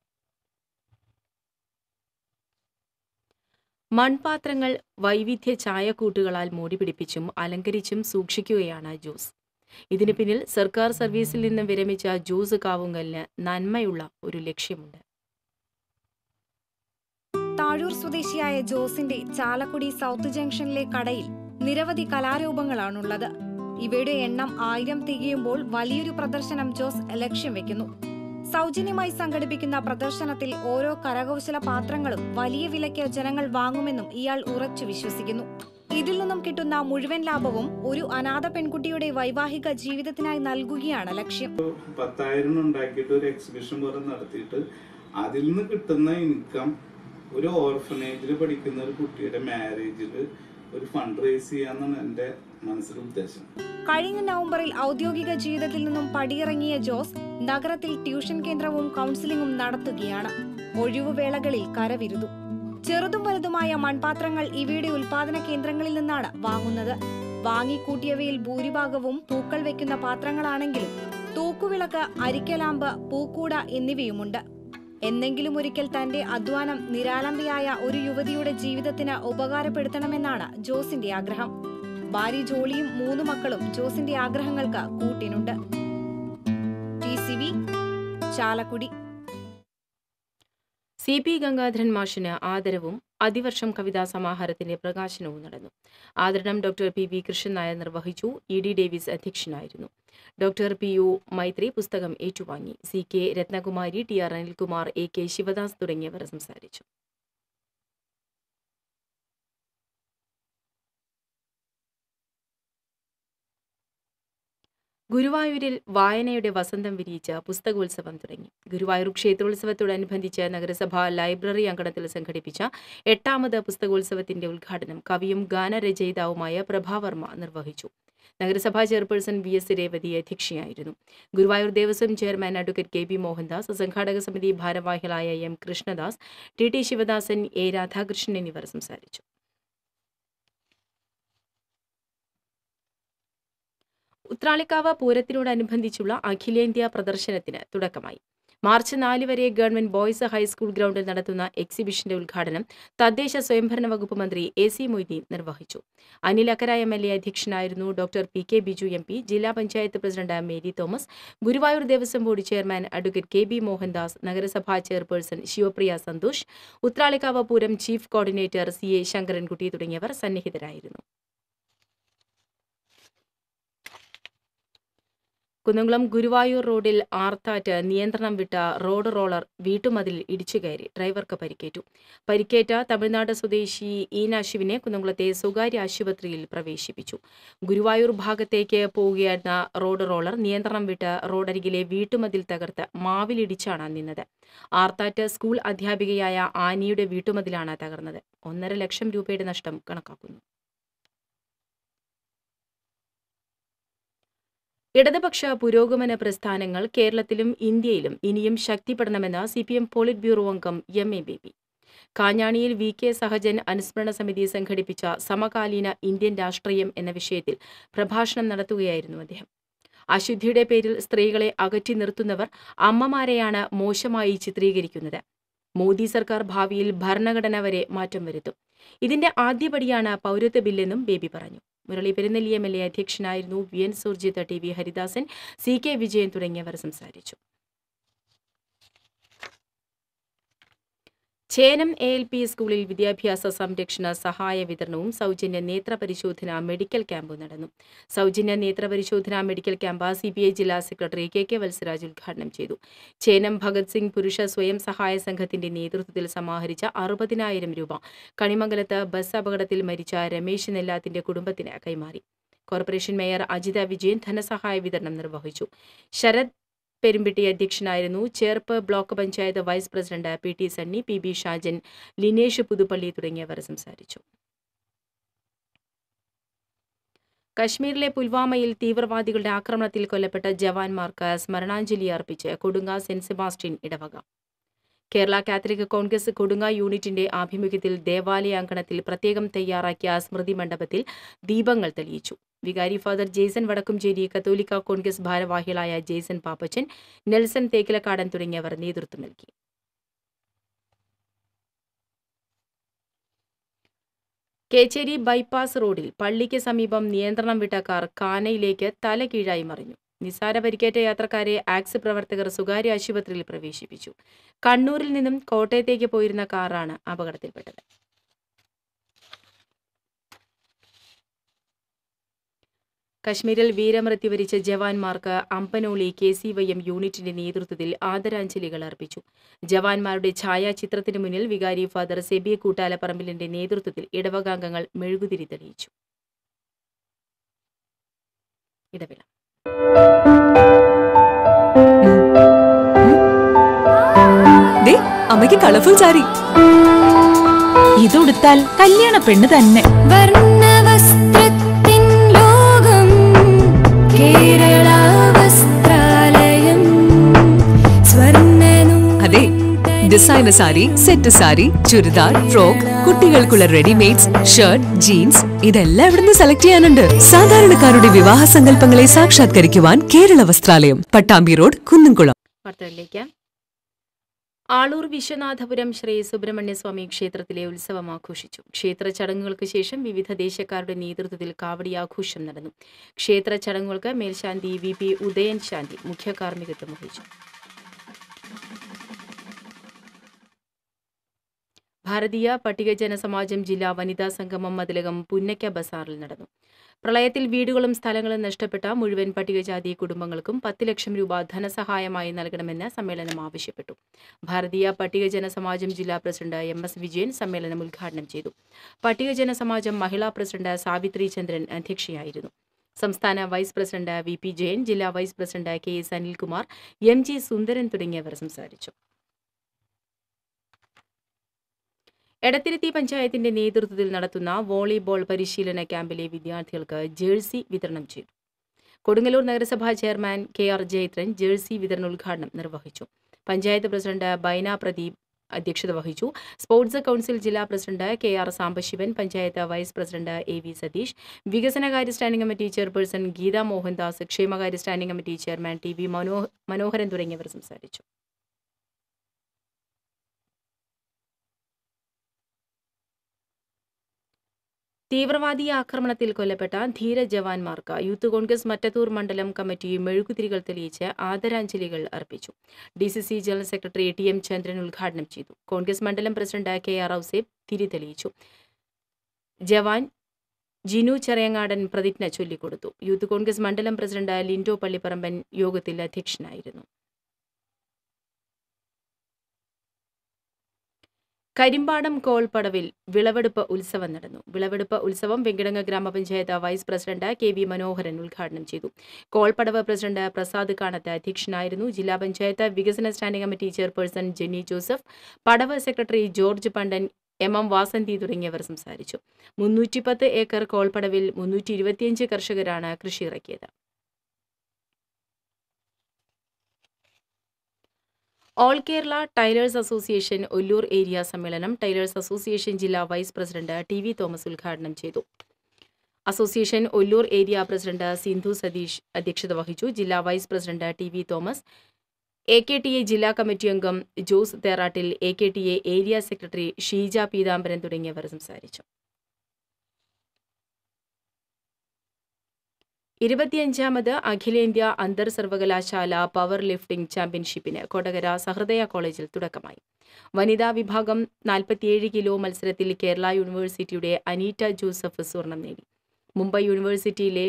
[SPEAKER 1] മൺപാത്രങ്ങൾ വൈവിധ്യ ചായക്കൂട്ടുകളാൽ മൂടിപിടിപ്പിച്ചും അലങ്കരിച്ചും സൂക്ഷിക്കുകയാണ് ജോസ്. ഇതിനു പിന്നിൽ സർക്കാർ സർവീസിൽ നിന്നും വിരമിച്ച ജോസ് കാവുങ്കലിന് നന്മയുള്ള ഒരു ലക്ഷ്യമുണ്ട്.
[SPEAKER 4] താഴൂർ സ്വദേശിയായ ജോസിന്റെ ചാലക്കുടി സൗത്ത് ജംഗ്ഷനിലെ കടയിൽ നിരവധി കലാരൂപങ്ങളാണുള്ളത്. ഇവയുടെ എണ്ണം 1000 തികയുമ്പോൾ വലിയൊരു പ്രദർശനം ജോസ് ലക്ഷ്യം വെക്കുന്നു. സൗജന്യമായി സംഘടിപ്പിക്കുന്ന പ്രദർശനത്തിൽ ഓരോ കരകൗശല പാത്രങ്ങളും വലിയ വിലയ്ക്ക് ജനങ്ങൾ വാങ്ങുമെന്നും ഇയാൾ ഉറച്ചു വിശ്വസിക്കുന്നു. ഇതിൽ നിന്നും കിട്ടുന്ന മുഴുവൻ ലാഭവും ഒരു അനാഥ പെൺകുട്ടിയുടെ വൈവാഹിക ജീവിതത്തിനായി നൽകുകയാണ് ലക്ഷ്യം.
[SPEAKER 7] 10,000 ഉണ്ടാക്കിയിട്ട് ഒരു എക്സിബിഷൻ പോലെ നടത്തിയിട്ട് അതിൽ നിന്ന് കിട്ടുന്ന ഇൻകം ഒരു ഓർഫനേജിൽ പഠിക്കുന്ന ഒരു കുട്ടിയുടെ മാരേജിൽ ഒരു ഫണ്ട് റേസ് ചെയ്യാന്നാണ് എന്റെ മനസ്സിലെ ഉദ്ദേശം.
[SPEAKER 4] കഴിഞ്ഞ നവംബറിൽ ഔദ്യോഗിക ജീവിതത്തിൽ നിന്നും പടിയിറങ്ങിയ ജോസ് നഗരത്തിൽ ട്യൂഷൻ കേന്ദ്രവും കൗൺസിലിംഗും നടത്തുകയാണ്. ഒഴിവുവേളകളിൽ കരവിരുതു. ചെറുതും വലുതുമായ മൺപാത്രങ്ങൾ ഇവയുടെ ഉൽപാദന കേന്ദ്രങ്ങളിൽ നിന്നാണ് വാങ്ങുന്നത്. വാങ്ങിക്കൂട്ടിയവയിൽ ഭൂരിഭാഗവും പൂക്കൾ വെക്കുന്ന പാത്രങ്ങളാണെങ്കിലും തൂക്കുവിളക്ക്, അരിക്കലാമ്പ്, പൂക്കൂട എന്നിവയുമുണ്ട്. എന്നെങ്കിലും ഒരിക്കൽ തന്റെ അധ്വാനം നിരാലംബയായ ഒരു യുവതിയുടെ ജീവിതത്തിന് ഉപകാരപ്പെടുത്തണമെന്നാണ് ജോസിന്റെ ആഗ്രഹം. ഭാര്യ ജോളിയും 3 മക്കളും ജോസിന്റെ ആഗ്രഹങ്ങൾക്ക് കൂട്ടിനുണ്ട്. TCV ചാലക്കുടി.
[SPEAKER 1] CP ഗംഗാധരൻ മാഷിന് ആദരവും അതിവർഷം കവിതാ സമാഹാരത്തിന്റെ പ്രകാശനവും നടന്നു. ആദരണം ഡോക്ടർ PV കൃഷ്ണൻ നായർ നിർവഹിച്ചു. ED ഡേവിസ് അധ്യക്ഷനായിരുന്നു. ഡോക്ടർ PU മൈത്രി പുസ്തകം ഏറ്റുവാങ്ങി. CK Ratnakumari, TR Anilkumar, AK Sivadas തുടങ്ങിയവർ സംസാരിച്ചു. ഗുരുവായൂരിൽ വായനയുടെ വസന്തം വിരിയിച്ച പുസ്തകോത്സവം തുടങ്ങി. ഗുരുവായൂർ ക്ഷേത്രോത്സവത്തോടനുബന്ധിച്ച് നഗരസഭ ലൈബ്രറി അങ്കണത്തിൽ സംഘടിപ്പിച്ച 8ാമത് പുസ്തകോത്സവത്തിന്റെ ഉദ്ഘാടനം കവിയും ഗാനരചയിതാവുമായ പ്രഭാവർമ്മ നിർവഹിച്ചു. നഗരസഭാ ചെയർപേഴ്സൺ VS രേവതി അധ്യക്ഷയായിരുന്നു. Guruvayur Devaswom chairman advocate KB Mohandas, സംഘാടക സമിതി ഭാരവാഹികളായ M Krishnadas, TT Sivadasan, A Radhakrishnan എന്നിവർ സംസാരിച്ചു. ഉത്രാളിക്കാവ് പൂരത്തിനോടനുബന്ധിച്ചുള്ള അഖിലേന്ത്യാ പ്രദർശനത്തിന് തുടക്കമായി. മാർച്ച് 4 വരെ ഗവൺമെന്റ് ബോയ്സ് ഹൈസ്കൂൾ ഗ്രൗണ്ടിൽ നടത്തുന്ന എക്സിബിഷന്റെ ഉദ്ഘാടനം തദ്ദേശ സ്വയംഭരണ വകുപ്പ് മന്ത്രി AC മൊയ്തീൻ നിർവഹിച്ചു. അനിൽ അക്കര MLA അധ്യക്ഷനായിരുന്നു. ഡോക്ടർ PK ബിജു MP, ജില്ലാ panchayat president Mary Thomas, Guruvayur Devaswom board chairman advocate KB Mohandas, നഗരസഭാ chairperson Sivapriya Santhosh, Uthralikavu Pooram chief coordinator CA Sankarankutty തുടങ്ങിയവർ സന്നിഹിതരായിരുന്നു. കുന്നംകുളം ഗുരുവായൂർ റോഡിൽ ആർത്താറ്റ് നിയന്ത്രണം വിട്ട റോഡ് റോളർ വീട്ടുമതിൽ ഇടിച്ചുകയറി. ഡ്രൈവർക്ക് പരിക്കേറ്റു. പരിക്കേറ്റ തമിഴ്നാട് സ്വദേശി ഈനാശുവിനെ കുന്നംകുളത്തെ സ്വകാര്യ ആശുപത്രിയിൽ പ്രവേശിപ്പിച്ചു. ഗുരുവായൂർ ഭാഗത്തേക്ക് പോവുകയായിരുന്ന റോഡ് റോളർ നിയന്ത്രണം വിട്ട് റോഡരികിലെ വീട്ടുമതിൽ തകർത്ത് മാവിലിടിച്ചാണ് നിന്നത്. ആർത്താറ്റ് സ്കൂൾ അധ്യാപികയായ ആനിയുടെ വീട്ടുമതിലാണ് തകർന്നത്. 1.5 ലക്ഷം രൂപയുടെ നഷ്ടം കണക്കാക്കുന്നു. ഇടതുപക്ഷ പുരോഗമന പ്രസ്ഥാനങ്ങൾ കേരളത്തിലും ഇന്ത്യയിലും ഇനിയും ശക്തിപ്പെടണമെന്ന് CPM പോളിറ്റ് ബ്യൂറോ അംഗം MA ബേബി. കാഞ്ഞാണിയിൽ VK സഹജൻ അനുസ്മരണ സമിതി സംഘടിപ്പിച്ച സമകാലീന ഇന്ത്യൻ രാഷ്ട്രീയം എന്ന വിഷയത്തിൽ പ്രഭാഷണം നടത്തുകയായിരുന്നു അദ്ദേഹം. അശുദ്ധിയുടെ പേരിൽ സ്ത്രീകളെ അകറ്റി നിർത്തുന്നവർ അമ്മമാരെയാണ് മോശമായി ചിത്രീകരിക്കുന്നത്. മോദി സർക്കാർ ഭാവിയിൽ ഭരണഘടന വരെ മാറ്റം വരുത്തും. ഇതിന്റെ ആദ്യപടിയാണ് പൗരത്വ ബില്ലെന്നും ബേബി പറഞ്ഞു. മുരളി പെരുന്നെല്ലി MLA അധ്യക്ഷനായിരുന്നു. VN Surjit, TV Haridasan, CK Vijayan തുടങ്ങിയവർ സംസാരിച്ചു. ചേനം ALP സ്കൂളിൽ വിദ്യാഭ്യാസ സംരക്ഷണ സഹായ വിതരണവും സൗജന്യ നേത്രപരിശോധന മെഡിക്കൽ ക്യാമ്പും നടന്നു. സൗജന്യ നേത്രപരിശോധന മെഡിക്കൽ ക്യാമ്പ് CPI ജില്ലാ സെക്രട്ടറി KK വത്സരാജ് ഉദ്ഘാടനം ചെയ്തു. ചേനം ഭഗത് സിംഗ് പുരുഷ സ്വയം സഹായ സംഘത്തിന്റെ നേതൃത്വത്തിൽ സമാഹരിച്ച 60,000 രൂപ കണിമംഗലത്ത് ബസ് അപകടത്തിൽ മരിച്ച രമേശ് നെല്ലാത്തിന്റെ കുടുംബത്തിന് കൈമാറി. കോർപ്പറേഷൻ മേയർ അജിത വിജയൻ ധനസഹായ വിതരണം നിർവഹിച്ചു. ശരത് പെരുമ്പിട്ടി അധ്യക്ഷനായിരുന്നു. Cherpu block panchayat vice president PT Sunny, PB Shajan, Linesh Puthuppally തുടങ്ങിയവർ സംസാരിച്ചു. കശ്മീരിലെ പുൽവാമയിൽ തീവ്രവാദികളുടെ ആക്രമണത്തിൽ കൊല്ലപ്പെട്ട ജവാന്മാർക്ക് സ്മരണാഞ്ജലി അർപ്പിച്ച് കൊടുങ്ങ സെന്റ് സെബാസ്റ്റ്യൻ ഇടവക. കേരള കാത്തലിക് കോൺഗ്രസ് കൊടുങ്ങ യൂണിറ്റിന്റെ ആഭിമുഖ്യത്തിൽ ദേവാലയാങ്കണത്തിൽ പ്രത്യേകം തയ്യാറാക്കിയ സ്മൃതി മണ്ഡപത്തിൽ ദീപങ്ങൾ തെളിയിച്ചു. വികാരി ഫാദർ ജെയ്സൺ വടക്കുംചേരി, കത്തോലിക്ക കോൺഗ്രസ് ഭാരവാഹികളായ ജെയ്സൺ പാപ്പച്ചൻ, നെൽസൺ തേക്കിലക്കാടൻ തുടങ്ങിയവർ നേതൃത്വം നൽകി. കേച്ചേരി ബൈപ്പാസ് റോഡിൽ പള്ളിക്ക് സമീപം നിയന്ത്രണം വിട്ട കാർ കാനയിലേക്ക് തലകീഴായി മറിഞ്ഞു. നിസാര പരിക്കേറ്റ യാത്രക്കാരെ ആക്സ് പ്രവർത്തകർ സ്വകാര്യ ആശുപത്രിയിൽ പ്രവേശിപ്പിച്ചു. കണ്ണൂരിൽ നിന്നും കോട്ടയത്തേക്ക് പോയിരുന്ന കാറാണ് അപകടത്തിൽപ്പെട്ടത്. കശ്മീരിൽ വീരമൃത്യു വരിച്ച ജവാന്മാർക്ക് അമ്പനോളി KCYM യൂണിറ്റിന്റെ നേതൃത്വത്തിൽ ആദരാഞ്ജലികൾ അർപ്പിച്ചു. ജവാന്മാരുടെ ഛായാചിത്രത്തിന് മുന്നിൽ വികാരി ഫാദർ സെബിയ കൂട്ടാലപ്പറമ്പിലിന്റെ നേതൃത്വത്തിൽ ഇടവകാംഗങ്ങൾ മെഴുകുതിരി തെളിയിച്ചു. ഇടവേള.
[SPEAKER 8] അമ്മയ്ക്ക് കളർഫുൾ സാരി ഇതുടുത്താൽ കല്യാണ പെണ്ണ് തന്നെ. അതെ, designer sari, set sari, churidar, frock, കുട്ടികൾക്കുള്ള റെഡിമെയ്ഡ്സ്, ഷർട്ട്, ജീൻസ് ഇതെല്ലാം ഇവിടുന്ന് സെലക്ട് ചെയ്യാനുണ്ട്. സാധാരണക്കാരുടെ വിവാഹ സങ്കല്പങ്ങളെ സാക്ഷാത്കരിക്കുവാൻ കേരള വസ്ത്രാലയം, പട്ടാമ്പി റോഡ്, കുന്നംകുളം.
[SPEAKER 1] ആളൂർ വിശ്വനാഥപുരം ശ്രീ സുബ്രഹ്മണ്യസ്വാമി ക്ഷേത്രത്തിലെ ഉത്സവം ആഘോഷിച്ചു. ക്ഷേത്ര ചടങ്ങുകൾക്ക് ശേഷം വിവിധ ദേശക്കാരുടെ നേതൃത്വത്തിൽ കാവടി ആഘോഷം നടന്നു. ക്ഷേത്ര ചടങ്ങുകൾക്ക് മേൽശാന്തി VP ഉദയൻ ശാന്തി മുഖ്യ കാർമ്മികത്വം വഹിച്ചു. ഭാരതീയ പട്ടികജന സമാജം ജില്ലാ വനിതാ സംഗമം മതിലകം പുന്നക്ക ബസാറിൽ നടന്നു. പ്രളയത്തിൽ വീടുകളും സ്ഥലങ്ങളും നഷ്ടപ്പെട്ട മുഴുവൻ പട്ടികജാതി കുടുംബങ്ങൾക്കും 10 ലക്ഷം രൂപ ധനസഹായമായി നൽകണമെന്ന് സമ്മേളനം ആവശ്യപ്പെട്ടു. ഭാരതീയ പട്ടികജന സമാജം ജില്ലാ പ്രസിഡന്റ് MS വിജയൻ സമ്മേളനം ഉദ്ഘാടനം ചെയ്തു. പട്ടികജന സമാജം മഹിളാ പ്രസിഡന്റ് സാവിത്രി ചന്ദ്രൻ അധ്യക്ഷയായിരുന്നു. സംസ്ഥാന വൈസ് പ്രസിഡന്റ് VP ജയൻ, ജില്ലാ vice president KS Anilkumar, MG Sundaran തുടങ്ങിയവർ സംസാരിച്ചു. എടത്തിരുത്തി പഞ്ചായത്തിന്റെ നേതൃത്വത്തിൽ നടത്തുന്ന വോളിബോൾ പരിശീലന ക്യാമ്പിലെ വിദ്യാർത്ഥികൾക്ക് ജേഴ്സി വിതരണം ചെയ്തു. കൊടുങ്ങല്ലൂർ നഗരസഭാ ചെയർമാൻ KR ജയത്രൻ ജേഴ്സി വിതരണോദ്ഘാടനം നിർവഹിച്ചു. പഞ്ചായത്ത് പ്രസിഡന്റ് ബൈന പ്രദീപ് അധ്യക്ഷത വഹിച്ചു. സ്പോർട്സ് കൌൺസിൽ ജില്ലാ president KR Sambasivan, panchayat vice president AV Satheesh, വികസനകാര്യ standing committee chairperson Geetha Mohandas, ക്ഷേമകാര്യ standing committee chairman TV Manoharan തുടങ്ങിയവർ സംസാരിച്ചു. തീവ്രവാദി ആക്രമണത്തിൽ കൊല്ലപ്പെട്ട ധീര ജവാന്മാർക്ക് യൂത്ത് കോൺഗ്രസ് മറ്റത്തൂർ മണ്ഡലം കമ്മിറ്റി മെഴുകുതിരികൾ തെളിയിച്ച് ആദരാഞ്ജലികൾ അർപ്പിച്ചു. DCC ജനറൽ സെക്രട്ടറി TM ചന്ദ്രൻ ഉദ്ഘാടനം ചെയ്തു. കോൺഗ്രസ് മണ്ഡലം പ്രസിഡന്റ് KR ഔസേബ് തിരി തെളിയിച്ചു. ജവാൻ ജിനു ചെറിയങ്ങാടൻ പ്രതിജ്ഞ ചൊല്ലിക്കൊടുത്തു. യൂത്ത് കോൺഗ്രസ് മണ്ഡലം പ്രസിഡന്റ് ലിൻഡോ പള്ളിപ്പറമ്പൻ യോഗത്തിൽ അധ്യക്ഷനായിരുന്നു. കരിമ്പാടം കോൾപടവിൽ വിളവെടുപ്പ് ഉത്സവം നടന്നു. വിളവെടുപ്പ് ഉത്സവം വെങ്കിടങ്ങ് ഗ്രാമപഞ്ചായത്ത് വൈസ് പ്രസിഡന്റ് KV മനോഹരൻ ഉദ്ഘാടനം ചെയ്തു. കോൾപടവ് പ്രസിഡന്റ് പ്രസാദ് കാണത്ത് അധ്യക്ഷനായിരുന്നു. ജില്ലാ പഞ്ചായത്ത് വികസന standing committee chairperson Jenny Joseph, പടവ് secretary George Pandan, MM Vasanthi തുടങ്ങിയവർ സംസാരിച്ചു. 310 ഏക്കർ കോൾപടവിൽ 325 കർഷകരാണ് കൃഷി ഇറക്കിയത്. All Kerala tailors association Ollur area സമ്മേളനം ടൈലേഴ്സ് അസോസിയേഷൻ ജില്ലാ വൈസ് പ്രസിഡന്റ് TV തോമസ് ഉദ്ഘാടനം ചെയ്തു. Association Ollur area president Sindhu Satheesh അധ്യക്ഷത വഹിച്ചു. ജില്ലാ vice president TV Thomas, AKTA ജില്ലാ കമ്മിറ്റി അംഗം Jose Therattil, AKTA area secretary Sheeja Peethambaran തുടങ്ങിയവർ സംസാരിച്ചു. 25ാമത് അഖിലേന്ത്യാ അന്തർ സർവകലാശാല പവർ ലിഫ്റ്റിംഗ് ചാമ്പ്യൻഷിപ്പിന് കൊടകര സഹൃദയ കോളേജിൽ തുടക്കമായി. വനിതാ വിഭാഗം 47 കിലോ മത്സരത്തിൽ കേരള യൂണിവേഴ്സിറ്റിയുടെ അനീറ്റ ജോസഫ് സ്വർണം നേടി. മുംബൈ യൂണിവേഴ്സിറ്റിയിലെ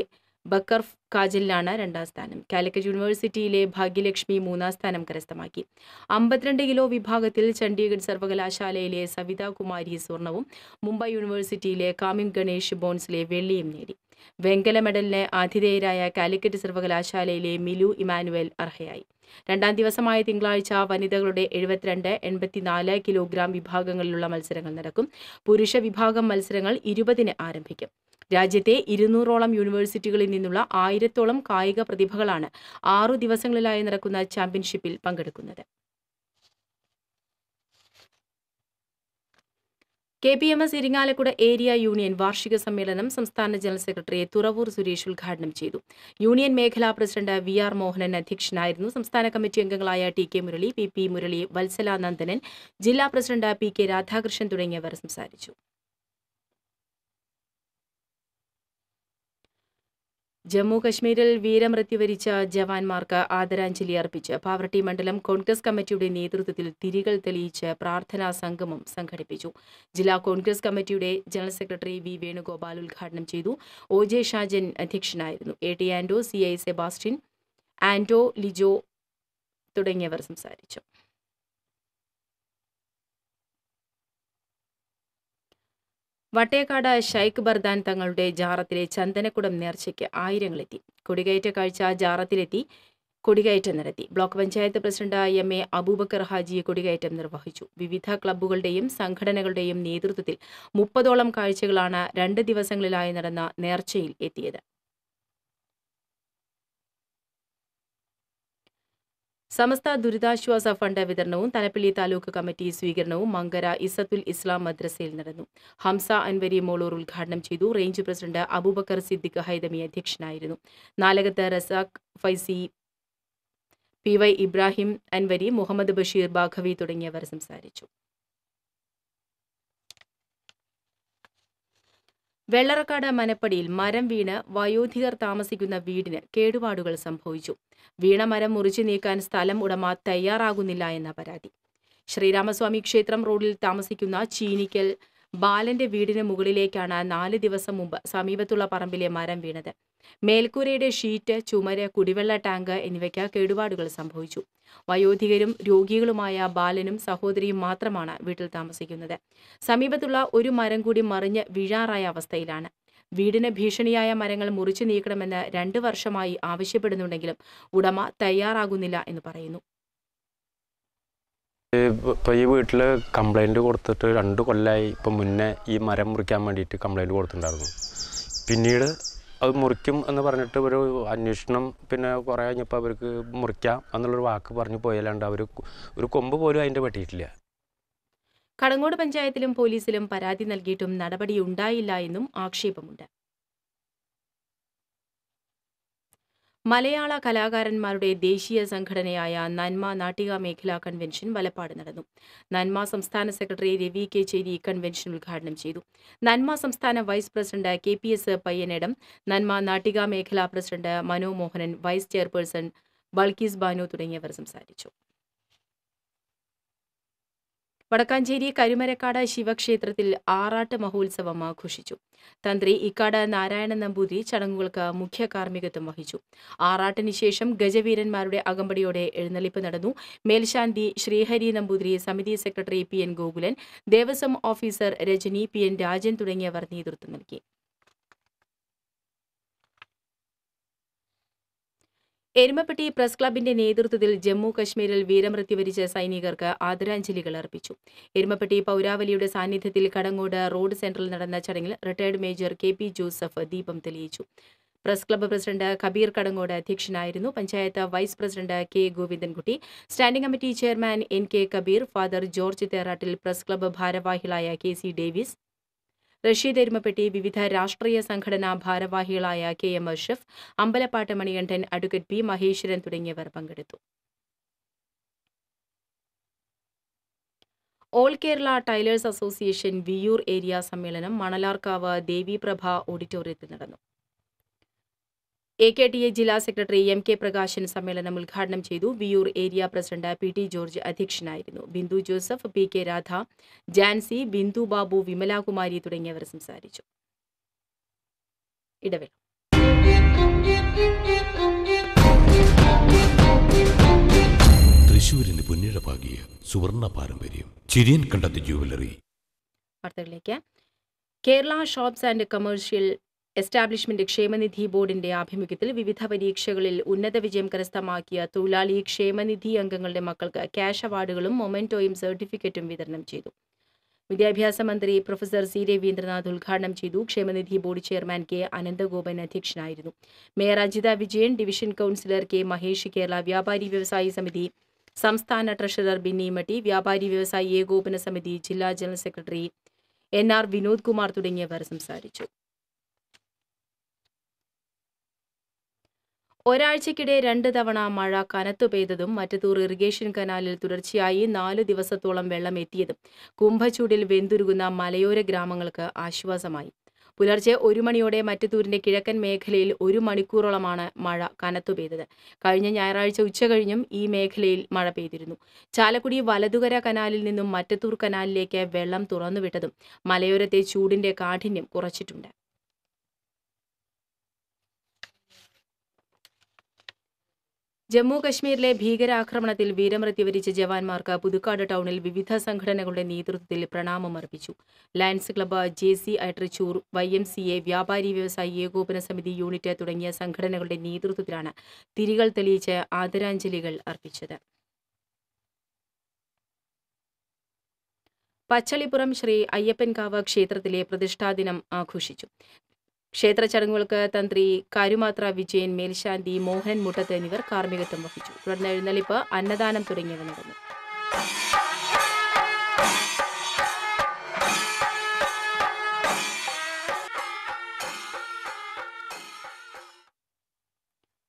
[SPEAKER 1] ബക്കർഫ് കാജലിനാണ് 2ാം സ്ഥാനം. കാലിക്കറ്റ് യൂണിവേഴ്സിറ്റിയിലെ ഭാഗ്യലക്ഷ്മി 3ാം സ്ഥാനം കരസ്ഥമാക്കി. 52 കിലോ വിഭാഗത്തിൽ ചണ്ഡീഗഡ് സർവകലാശാലയിലെ സവിത കുമാരി സ്വർണവും മുംബൈ യൂണിവേഴ്സിറ്റിയിലെ കാമിം ഗണേഷ് ബോൺസ്ലെ വെള്ളിയും നേടി. വെങ്കല മെഡലിന് ആതിഥേയരായ കാലിക്കറ്റ് സർവകലാശാലയിലെ മിലു ഇമാനുവൽ അർഹയായി. 2ാം ദിവസമായ തിങ്കളാഴ്ച വനിതകളുടെ 72, 84 കിലോഗ്രാം വിഭാഗങ്ങളിലുള്ള മത്സരങ്ങൾ നടക്കും. പുരുഷ വിഭാഗം മത്സരങ്ങൾ 20-ന് ആരംഭിക്കും. രാജ്യത്തെ 200ഓളം യൂണിവേഴ്സിറ്റികളിൽ നിന്നുള്ള 1000ഓളം കായിക പ്രതിഭകളാണ് 6 ദിവസങ്ങളിലായി നടക്കുന്ന ചാമ്പ്യൻഷിപ്പിൽ പങ്കെടുക്കുന്നത്. KPMS ഇരിങ്ങാലക്കുട ഏരിയ യൂണിയൻ വാർഷിക സമ്മേളനം സംസ്ഥാന ജനറൽ സെക്രട്ടറി തുറവൂർ സുരേഷ് ഉദ്ഘാടനം ചെയ്തു. യൂണിയൻ മേഖലാ പ്രസിഡന്റ് VR മോഹനൻ അധ്യക്ഷനായിരുന്നു. സംസ്ഥാന കമ്മിറ്റി അംഗങ്ങളായ TK മുരളി, PP മുരളി, വത്സല നന്ദനൻ, ജില്ലാ പ്രസിഡന്റ് PK രാധാകൃഷ്ണൻ തുടങ്ങിയവർ സംസാരിച്ചു. ജമ്മു കശ്മീരിൽ വീരമൃത്യു വരിച്ച ജവാന്മാർക്ക് ആദരാഞ്ജലി അർപ്പിച്ച് പാവർട്ടി മണ്ഡലം കോൺഗ്രസ് കമ്മിറ്റിയുടെ നേതൃത്വത്തിൽ തിരികൾ തെളിയിച്ച് പ്രാർത്ഥനാ സംഗമം സംഘടിപ്പിച്ചു. ജില്ലാ കോൺഗ്രസ് കമ്മിറ്റിയുടെ ജനറൽ സെക്രട്ടറി V വേണുഗോപാൽ ഉദ്ഘാടനം ചെയ്തു. OJ ഷാജൻ അധ്യക്ഷനായിരുന്നു. AT ആൻഡോ, CI സെബാസ്റ്റ്യൻ, ആൻഡോ ലിജോ തുടങ്ങിയവർ സംസാരിച്ചു. വട്ടേക്കാട് ഷൈഖ് ബർദാൻ തങ്ങളുടെ ജാറത്തിലെ ചന്ദനക്കുടം നേർച്ചയ്ക്ക് ആയിരങ്ങളെത്തി. കൊടികയറ്റ കാഴ്ച ജാറത്തിലെത്തി കൊടികയറ്റം നടത്തി. Block panchayat president MA Aboobacker Haji കൊടികയറ്റം നിർവഹിച്ചു. വിവിധ ക്ലബ്ബുകളുടെയും സംഘടനകളുടെയും നേതൃത്വത്തിൽ 30ഓളം കാഴ്ചകളാണ് 2 ദിവസങ്ങളിലായി നടന്ന നേർച്ചയിൽ എത്തിയത്. സമസ്ത ദുരിതാശ്വാസ ഫണ്ട് വിതരണവും തലപ്പള്ളി താലൂക്ക് കമ്മിറ്റി സ്വീകരണവും മങ്കര ഇസത്തുൽ ഇസ്ലാം മദ്രസയിൽ നടന്നു. ഹംസ അൻവരി മോളൂർ ഉദ്ഘാടനം ചെയ്തു. റേഞ്ച് പ്രസിഡന്റ് അബൂബക്കർ സിദ്ദിഖ് ഹൈതമി അധ്യക്ഷനായിരുന്നു. നാലകത്ത് റസാഖ് ഫൈസി, PY ഇബ്രാഹിം അൻവരി, മുഹമ്മദ് ബഷീർ ബാഖവി തുടങ്ങിയവർ സംസാരിച്ചു. വെള്ളറക്കാട് മനപ്പടിയിൽ മരം വീണ് വയോധികർ താമസിക്കുന്ന വീടിന് കേടുപാടുകൾ സംഭവിച്ചു. വീണ മരം മുറിച്ചു നീക്കാൻ സ്ഥലം ഉടമ തയ്യാറാകുന്നില്ല എന്ന പരാതി. ശ്രീരാമസ്വാമി ക്ഷേത്രം റോഡിൽ താമസിക്കുന്ന ചീനിക്കൽ ബാലന്റെ വീടിന് മുകളിലേക്കാണ് 4 ദിവസം മുമ്പ് സമീപത്തുള്ള പറമ്പിലെ മരം വീണത്. മേൽക്കൂരയുടെ ഷീറ്റ്, ചുമര്, കുടിവെള്ള ടാങ്ക് എന്നിവയ്ക്ക് കേടുപാടുകൾ സംഭവിച്ചു. വയോധികരും രോഗികളുമായ ബാലനും സഹോദരിയും മാത്രമാണ് വീട്ടിൽ താമസിക്കുന്നത്. സമീപത്തുള്ള ഒരു മരം കൂടി മറിഞ്ഞ് വീഴാറായ അവസ്ഥയിലാണ്. വീടിന് ഭീഷണിയായ മരങ്ങൾ മുറിച്ചു നീക്കണമെന്ന് 2 വർഷമായി ആവശ്യപ്പെടുന്നുണ്ടെങ്കിലും ഉടമ തയ്യാറാകുന്നില്ല എന്ന് പറയുന്നു.
[SPEAKER 9] ഇപ്പോൾ ഈ വീട്ടിൽ കംപ്ലൈൻറ്റ് കൊടുത്തിട്ട് 2 കൊല്ലമായി. ഇപ്പം മുന്നേ ഈ മരം മുറിക്കാൻ വേണ്ടിയിട്ട് കംപ്ലൈൻറ്റ് കൊടുത്തിട്ടുണ്ടായിരുന്നു. പിന്നീട് അത് മുറിക്കും എന്ന് പറഞ്ഞിട്ട് ഒരു അന്വേഷണം പിന്നെ കുറേ കഴിഞ്ഞപ്പോൾ അവർക്ക് മുറിക്കാം എന്നുള്ളൊരു വാക്ക് പറഞ്ഞു പോയാലാണ്ട് അവർ ഒരു കൊമ്പ് പോലും അതിൻ്റെ വെട്ടിയിട്ടില്ല.
[SPEAKER 1] കടങ്ങോട് പഞ്ചായത്തിലും പോലീസിലും പരാതി നൽകിയിട്ടും നടപടിയുണ്ടായില്ല എന്നും ആക്ഷേപമുണ്ട്. മലയാള കലാകാരന്മാരുടെ ദേശീയ സംഘടനയായ നന്മ നാട്ടിക മേഖലാ കൺവെൻഷൻ വലപ്പാട് നടന്നു. നന്മ സംസ്ഥാന സെക്രട്ടറി രവി കെ ചേരി കൺവെൻഷൻ ഉദ്ഘാടനം ചെയ്തു. നന്മ സംസ്ഥാന വൈസ് പ്രസിഡന്റ് KPS പയ്യനേടം, നന്മ നാട്ടിക മേഖലാ പ്രസിഡന്റ് മനോ മോഹനൻ, വൈസ് ചെയർപേഴ്സൺ ബൾക്കീസ് ബാനു തുടങ്ങിയവർ സംസാരിച്ചു. വടക്കാഞ്ചേരി കരുമരക്കാട് ശിവക്ഷേത്രത്തിൽ ആറാട്ട് മഹോത്സവം ആഘോഷിച്ചു. തന്ത്രി ഇക്കാട് നാരായണൻ നമ്പൂതിരി ചടങ്ങുകൾക്ക് മുഖ്യ കാർമ്മികത്വം വഹിച്ചു. ആറാട്ടിന് ശേഷം ഗജവീരന്മാരുടെ അകമ്പടിയോടെ എഴുന്നള്ളിപ്പ് നടന്നു. മേൽശാന്തി ശ്രീഹരി നമ്പൂതിരി, സമിതി secretary PN Gokulan, Devaswom officer Rajani, PN Rajan തുടങ്ങിയവർ നേതൃത്വം നൽകി. എരുമപ്പെട്ടി പ്രസ് ക്ലബിന്റെ നേതൃത്വത്തിൽ ജമ്മു കശ്മീരിൽ വീരമൃത്യു വരിച്ച സൈനികർക്ക് ആദരാഞ്ജലികൾ അർപ്പിച്ചു. എരുമപ്പെട്ടി പൗരാവലിയുടെ സാന്നിധ്യത്തിൽ കടങ്ങോട് റോഡ് സെന്ററിൽ നടന്ന ചടങ്ങിൽ റിട്ടയർഡ് മേജർ KP ജോസഫ് ദീപം തെളിയിച്ചു. Press club president Kabeer Kadangode അധ്യക്ഷനായിരുന്നു. Panchayat vice president K Govindankutty, standing committee chairman NK Kabeer, father George Therattil, press club ഭാരവാഹികളായ KC ഡേവിസ്, റഷീദ് എരുമപ്പെട്ടി, വിവിധ രാഷ്ട്രീയ സംഘടനാ ഭാരവാഹികളായ KM Ashraf, Ambalappattu Manikandan, advocate P Maheswaran തുടങ്ങിയവർ പങ്കെടുത്തു. All Kerala tailors association Viyyur area സമ്മേളനം മണലാർക്കാവ് ദേവീപ്രഭ ഓഡിറ്റോറിയത്തിൽ നടന്നു. AKTA ജില്ലാ സെക്രട്ടറി MK പ്രകാശൻ സമ്മേളനം ഉദ്ഘാടനം ചെയ്തു. Viyyur area president PT George അധ്യക്ഷനായിരുന്നു. ബിന്ദു ജോസഫ്, PK രാധ, ജാൻസി, ബിന്ദു ബാബു, വിമലാകുമാരി തുടങ്ങിയവർ സംസാരിച്ചു. ഇടവേള.
[SPEAKER 10] തൃശൂരിന് പുന്നിഴപ്പാകിയ സുവർണ പാരമ്പര്യം ചിരിയൻ കണ്ടത് ജുവലറി.
[SPEAKER 1] വാർത്തകളിലേക്ക്. Kerala shops and commercial establishment ക്ഷേമനിധി ബോർഡിന്റെ ആഭിമുഖ്യത്തിൽ വിവിധ പരീക്ഷകളിൽ ഉന്നത വിജയം കരസ്ഥമാക്കിയ തൊഴിലാളി ക്ഷേമനിധി അംഗങ്ങളുടെ മക്കൾക്ക് ക്യാഷ് അവാർഡുകളും മൊമെന്റോയും സർട്ടിഫിക്കറ്റും വിതരണം ചെയ്തു. വിദ്യാഭ്യാസ മന്ത്രി പ്രൊഫസർ C രവീന്ദ്രനാഥ് ഉദ്ഘാടനം ചെയ്തു. ക്ഷേമനിധി ബോർഡ് ചെയർമാൻ K അനന്തഗോപൻ അധ്യക്ഷനായിരുന്നു. Mayor Ajitha Vijayan, division councillor K Mahesh, Kerala വ്യാപാരി വ്യവസായി സമിതി സംസ്ഥാന ട്രഷറർ ബിന്നി മട്ടി, വ്യാപാരി വ്യവസായി ഏകോപന സമിതി ജില്ലാ general secretary NR Vinod Kumar തുടങ്ങിയവർ സംസാരിച്ചു. ഒരാഴ്ചയ്ക്കിടെ 2 തവണ മഴ കനത്തു പെയ്തതും മറ്റത്തൂർ ഇറിഗേഷൻ കനാലിൽ തുടർച്ചയായി 4 ദിവസത്തോളം വെള്ളം എത്തിയതും കുംഭച്ചൂടിൽ വെന്തുരുകുന്ന മലയോര ഗ്രാമങ്ങൾക്ക് ആശ്വാസമായി. പുലർച്ചെ 1 മണിയോടെ മറ്റത്തൂരിന്റെ കിഴക്കൻ മേഖലയിൽ 1 മണിക്കൂറോളമാണ് മഴ കനത്തു പെയ്തത്. കഴിഞ്ഞ ഞായറാഴ്ച ഉച്ചകഴിഞ്ഞും ഈ മേഖലയിൽ മഴ പെയ്തിരുന്നു. ചാലക്കുടി വലതുകര കനാലിൽ നിന്നും മറ്റത്തൂർ കനാലിലേക്ക് വെള്ളം തുറന്നുവിട്ടതും മലയോരത്തെ ചൂടിന്റെ കാഠിന്യം കുറച്ചിട്ടുണ്ട്. ജമ്മു കശ്മീരിലെ ഭീകരാക്രമണത്തിൽ വീരമൃത്യു വരിച്ച ജവാന്മാർക്ക് പുതുക്കാട് ടൗണിൽ വിവിധ സംഘടനകളുടെ നേതൃത്വത്തിൽ പ്രണാമം അർപ്പിച്ചു. Lions club, JC Thrissur, YMCA, വ്യാപാരി വ്യവസായി ഏകോപന സമിതി യൂണിറ്റ് തുടങ്ങിയ സംഘടനകളുടെ നേതൃത്വത്തിലാണ് തിരികൾ തെളിയിച്ച് ആദരാഞ്ജലികൾ അർപ്പിച്ചത്. പച്ചളിപ്പുറം ശ്രീ അയ്യപ്പൻകാവ് ക്ഷേത്രത്തിലെ പ്രതിഷ്ഠാദിനം ആഘോഷിച്ചു. ക്ഷേത്ര ചടങ്ങുകൾക്ക് തന്ത്രി കാരുമാത്ര വിജയൻ, മേൽശാന്തി മോഹൻ മുട്ടത്ത് എന്നിവർ കാർമ്മികത്വം വഹിച്ചു. തുടർന്ന് എഴുന്നള്ളിപ്പ്, അന്നദാനം തുടങ്ങിയവ നടന്നു.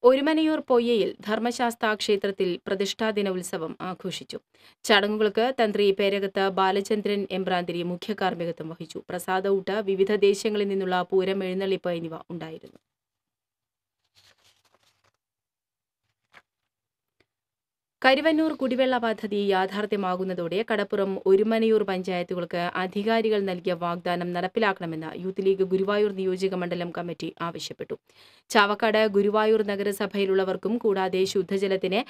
[SPEAKER 1] ഒരുമനയൂർ പൊയ്യയിൽ ധർമ്മശാസ്താ ക്ഷേത്രത്തിൽ പ്രതിഷ്ഠാദിന ഉത്സവം ആഘോഷിച്ചു. ചടങ്ങുകൾക്ക് തന്ത്രി പേരകത്ത് ബാലചന്ദ്രൻ എമ്പ്രാന്തിരി മുഖ്യ കാർമ്മികത്വം വഹിച്ചു. പ്രസാദഊട്ട്, വിവിധ ദേശങ്ങളിൽ നിന്നുള്ള പൂരം എഴുന്നള്ളിപ്പ് എന്നിവ ഉണ്ടായിരുന്നു. കരുവന്നൂർ കുടിവെള്ള പദ്ധതി യാഥാർത്ഥ്യമാകുന്നതോടെ കടപ്പുറം ഒരുമനയൂർ പഞ്ചായത്തുകൾക്ക് അധികാരികൾ നൽകിയ വാഗ്ദാനം നടപ്പിലാക്കണമെന്ന് യൂത്ത് ലീഗ് ഗുരുവായൂർ നിയോജക മണ്ഡലം കമ്മിറ്റി ആവശ്യപ്പെട്ടു. ചാവക്കാട് ഗുരുവായൂർ നഗരസഭയിലുള്ളവർക്കും കൂടാതെ ശുദ്ധജലത്തിന്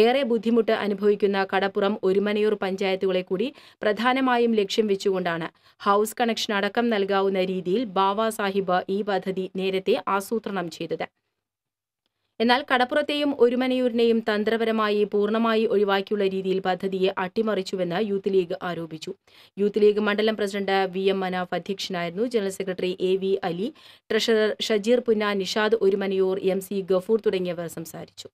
[SPEAKER 1] ഏറെ ബുദ്ധിമുട്ട് അനുഭവിക്കുന്ന കടപ്പുറം ഒരുമനയൂർ പഞ്ചായത്തുകളെ കൂടി പ്രധാനമായും ലക്ഷ്യം വെച്ചുകൊണ്ടാണ് ഹൌസ് കണക്ഷൻ അടക്കം നൽകാവുന്ന രീതിയിൽ ബാവ സാഹിബ് ഈ പദ്ധതി നേരത്തെ ആസൂത്രണം ചെയ്തത്. എന്നാൽ കടപ്പുറത്തെയും ഒരുമനയൂരിനെയും തന്ത്രപരമായി പൂർണ്ണമായി ഒഴിവാക്കിയുള്ള രീതിയിൽ പദ്ധതിയെ അട്ടിമറിച്ചുവെന്ന് യൂത്ത് ലീഗ് ആരോപിച്ചു. യൂത്ത് ലീഗ് മണ്ഡലം പ്രസിഡന്റ് VM മനാഫ് അധ്യക്ഷനായിരുന്നു. General secretary AV Ali, treasurer Shajeer Punna, Nishad Orumanayur, MC Gafoor തുടങ്ങിയവർ സംസാരിച്ചു.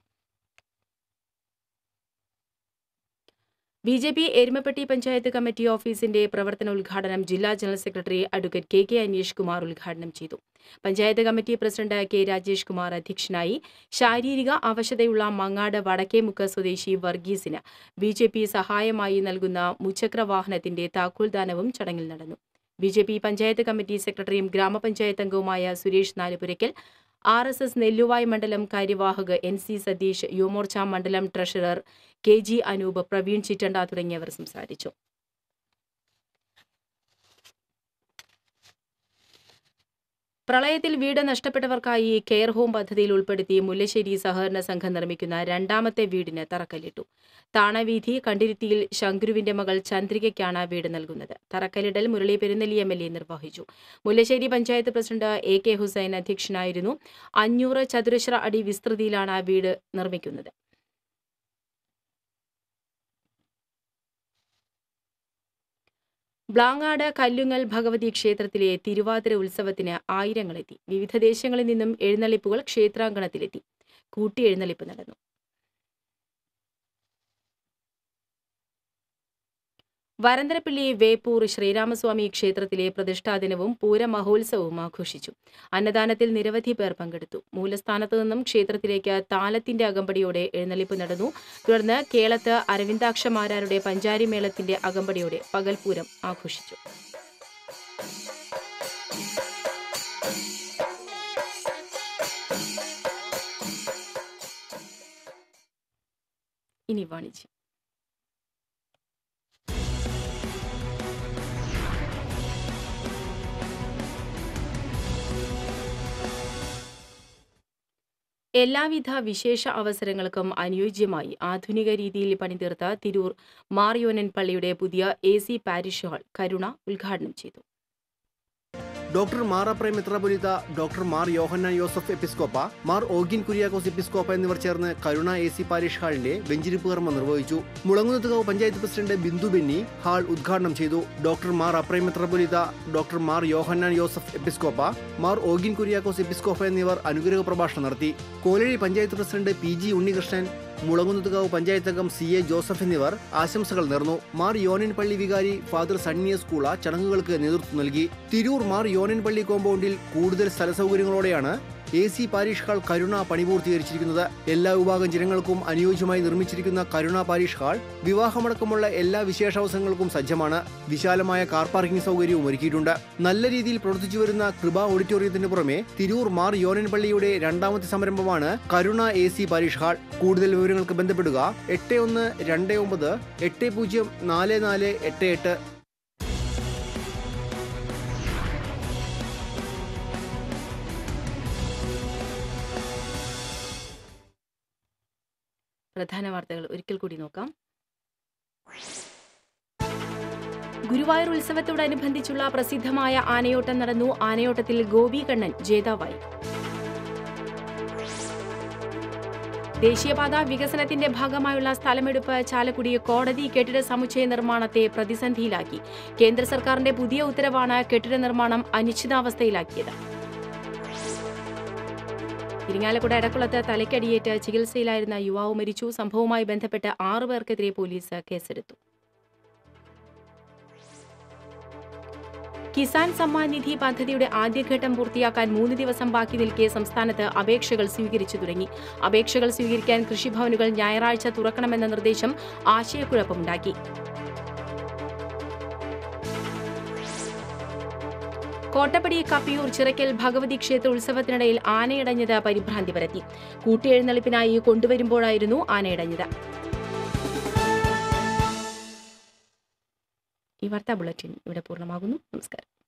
[SPEAKER 1] BJP എരുമപ്പെട്ടി പഞ്ചായത്ത് കമ്മിറ്റി ഓഫീസിന്റെ പ്രവർത്തനോദ്ഘാടനം ജില്ലാ general secretary advocate KK Aneesh Kumar ഉദ്ഘാടനം ചെയ്തു. Panchayat committee president K Rajesh Kumar അധ്യക്ഷനായി. ശാരീരിക അവശതയുള്ള മങ്ങാട് വടക്കേമുക്ക് സ്വദേശി വർഗീസിന് BJP സഹായമായി നൽകുന്ന മുച്ചക്ര വാഹനത്തിന്റെ താക്കോൽദാനവും ചടങ്ങിൽ നടന്നു. BJP പഞ്ചായത്ത് കമ്മിറ്റി സെക്രട്ടറിയും ഗ്രാമപഞ്ചായത്ത് അംഗവുമായ സുരേഷ് നാലുപുരയ്ക്കൽ, RSS നെല്ലുവായ് മണ്ഡലം കാര്യവാഹക് NC സതീഷ്, യുവമോർച്ച മണ്ഡലം ട്രഷറർ KG അനൂപ്, പ്രവീൺ ചിറ്റണ്ട തുടങ്ങിയവർ സംസാരിച്ചു. പ്രളയത്തിൽ വീട് നഷ്ടപ്പെട്ടവർക്കായി കെയർ ഹോം പദ്ധതിയിൽ ഉൾപ്പെടുത്തി മുല്ലശ്ശേരി സഹകരണ സംഘം നിർമ്മിക്കുന്ന രണ്ടാമത്തെ വീടിന് തറക്കല്ലിട്ടു. താണവീഥി കണ്ടിരുത്തിയിൽ ശങ്കുരുവിന്റെ മകൾ ചന്ദ്രികയ്ക്കാണ് വീട് നൽകുന്നത്. തറക്കല്ലിടൽ മുരളി പെരുന്നെല്ലി MLA നിർവഹിച്ചു. മുല്ലശ്ശേരി പഞ്ചായത്ത് പ്രസിഡന്റ് AK ഹുസൈൻ അധ്യക്ഷനായിരുന്നു. 500 ചതുരശ്ര അടി വിസ്തൃതിയിലാണ് വീട് നിർമ്മിക്കുന്നത്. ബ്ലാങ്ങാട് കല്ലുങ്ങൽ ഭഗവതി ക്ഷേത്രത്തിലെ തിരുവാതിര ഉത്സവത്തിന് ആയിരങ്ങളെത്തി. വിവിധ ദേശങ്ങളിൽ നിന്നും എഴുന്നള്ളിപ്പുകൾ ക്ഷേത്രാങ്കണത്തിലെത്തി. കൂട്ടിയെഴുന്നള്ളിപ്പ് നടന്നു. വരന്തരപ്പള്ളി വേപ്പൂർ ശ്രീരാമസ്വാമി ക്ഷേത്രത്തിലെ പ്രതിഷ്ഠാദിനവും പൂരമഹോത്സവവും ആഘോഷിച്ചു. അന്നദാനത്തിൽ നിരവധി പേർ പങ്കെടുത്തു. മൂലസ്ഥാനത്തു നിന്നും ക്ഷേത്രത്തിലേക്ക് താലത്തിന്റെ അകമ്പടിയോടെ എഴുന്നള്ളിപ്പ് നടന്നു. തുടർന്ന് കേളത്ത് അരവിന്ദാക്ഷമാരാരുടെ പഞ്ചാരിമേളത്തിന്റെ അകമ്പടിയോടെ പകൽപൂരം ആഘോഷിച്ചു. ഇനി വാണിജ്യം. എല്ലാവിധ വിശേഷ അവസരങ്ങൾക്കും അനുയോജ്യമായി ആധുനിക രീതിയിൽ പണിതീർത്ത തിരൂർ മാർ യോനൻ പള്ളിയുടെ പുതിയ AC പാരിഷ് ഹാൾ കരുണ ഉദ്ഘാടനം ചെയ്തു.
[SPEAKER 11] ഡോക്ടർ മാർ അപ്രൈം മെത്രാപൊലീത്ത, ഡോക്ടർ മാർ യോഹന്നാൻ യോസഫ് എപ്പിസ്കോപ്പ, മാർ ഓഗിൻ കുര്യാക്കോസ് എപ്പിസ്കോപ്പ എന്നിവർ ചേർന്ന് കരുണ AC പാരിഷ് ഹാളിന്റെ വെഞ്ചിരിപ്പ് കർമ്മം നിർവഹിച്ചു. മുളങ്ങുന്നത്തുകാവ് പഞ്ചായത്ത് പ്രസിഡന്റ് ബിന്ദു ബെന്നി ഹാൾ ഉദ്ഘാടനം ചെയ്തു. ഡോക്ടർ മാർ അപ്രൈം മെത്രാപൊലീത്ത, ഡോക്ടർ മാർ യോഹന്നാൻ യോസഫ് എപ്പിസ്കോപ്പ, മാർ ഓഗിൻ കുര്യാക്കോസ് എപ്പിസ്കോപ്പ എന്നിവർ അനുഗ്രഹ പ്രഭാഷണം നടത്തി. കോലഴി പഞ്ചായത്ത് പ്രസിഡന്റ് PG ഉണ്ണികൃഷ്ണൻ, മുളങ്ങുന്നത്തുകാവ് പഞ്ചായത്ത് അംഗം CA ജോസഫ് എന്നിവർ ആശംസകൾ നേർന്നു. മാർ യോനൻ പള്ളി വികാരി ഫാദർ സണ്ണിയ സ്കൂള ചടങ്ങുകൾക്ക് നേതൃത്വം നൽകി. തിരൂർ മാർ യോനൻ പള്ളി കോമ്പൗണ്ടിൽ കൂടുതൽ സ്ഥലസൗകര്യങ്ങളോടെയാണ് AC പാരിഷ് ഹാൾ കരുണ പണിപൂർത്തീകരിച്ചിരിക്കുന്നത്. എല്ലാ വിഭാഗം ജനങ്ങൾക്കും അനുയോജ്യമായി നിർമ്മിച്ചിരിക്കുന്ന കരുണ പാരിഷ് ഹാൾ വിവാഹമടക്കമുള്ള എല്ലാ വിശേഷാവസരങ്ങൾക്കും സജ്ജമാണ്. വിശാലമായ കാർ പാർക്കിംഗ് സൗകര്യവും ഒരുക്കിയിട്ടുണ്ട്. നല്ല രീതിയിൽ പ്രവർത്തിച്ചു വരുന്ന കൃപ ഓഡിറ്റോറിയത്തിന് പുറമെ തിരൂർ മാർ യോനൻ പള്ളിയുടെ രണ്ടാമത്തെ സംരംഭമാണ് കരുണ AC പാരിഷ് ഹാൾ. കൂടുതൽ വിവരങ്ങൾക്ക് ബന്ധപ്പെടുക 8129 804488.
[SPEAKER 1] പ്രധാന വാർത്തകൾ ഒരിക്കൽ കൂടി നോക്കാം. ഗുരുവായൂർ ഉത്സവത്തോടനുബന്ധിച്ചുള്ള പ്രസിദ്ധമായ ആനയോട്ടം നടന്നു. ആനയോട്ടത്തിൽ ഗോപി കണ്ണൻ ജേതാവായി. ദേശീയപാത വികസനത്തിന്റെ ഭാഗമായുള്ള സ്ഥലമെടുപ്പ് ചാലക്കുടി കോടതി കെട്ടിട സമുച്ചയ നിർമ്മാണത്തെ പ്രതിസന്ധിയിലാക്കി. കേന്ദ്ര സർക്കാരിന്റെ പുതിയ ഉത്തരവാണ് കെട്ടിട നിർമ്മാണം അനിശ്ചിതാവസ്ഥയിലാക്കിയത്. ഇരിങ്ങാലക്കുട എടക്കുളത്ത് തലയ്ക്കടിയേറ്റ് ചികിത്സയിലായിരുന്ന യുവാവ് മരിച്ചു. സംഭവവുമായി ബന്ധപ്പെട്ട് 6 പേർക്കെതിരെ പോലീസ് കേസെടുത്തു. കിസാൻ സമ്മാൻ നിധി പദ്ധതിയുടെ ആദ്യഘട്ടം പൂർത്തിയാക്കാൻ 3 ദിവസം ബാക്കി നിൽക്കെ സംസ്ഥാനത്ത് അപേക്ഷകൾ സ്വീകരിച്ചു തുടങ്ങി. അപേക്ഷകൾ സ്വീകരിക്കാൻ കൃഷിഭവനുകൾ ഞായറാഴ്ച തുറക്കണമെന്ന നിർദ്ദേശം ആശയക്കുഴപ്പമുണ്ടാക്കി. കോട്ടപ്പടി കപ്പിയൂർ ചിറക്കൽ ഭഗവതി ക്ഷേത്ര ഉത്സവത്തിനിടയിൽ ആനയിടഞ്ഞത് പരിഭ്രാന്തി പരത്തി. കൂട്ടിയെഴുന്നള്ളിപ്പിനായി കൊണ്ടുവരുമ്പോഴായിരുന്നു ആനയിടഞ്ഞത്. ഈ വാർത്താ ബുള്ളറ്റിൻ ഇവിടെ പൂർണ്ണമാകുന്നു. നമസ്കാരം.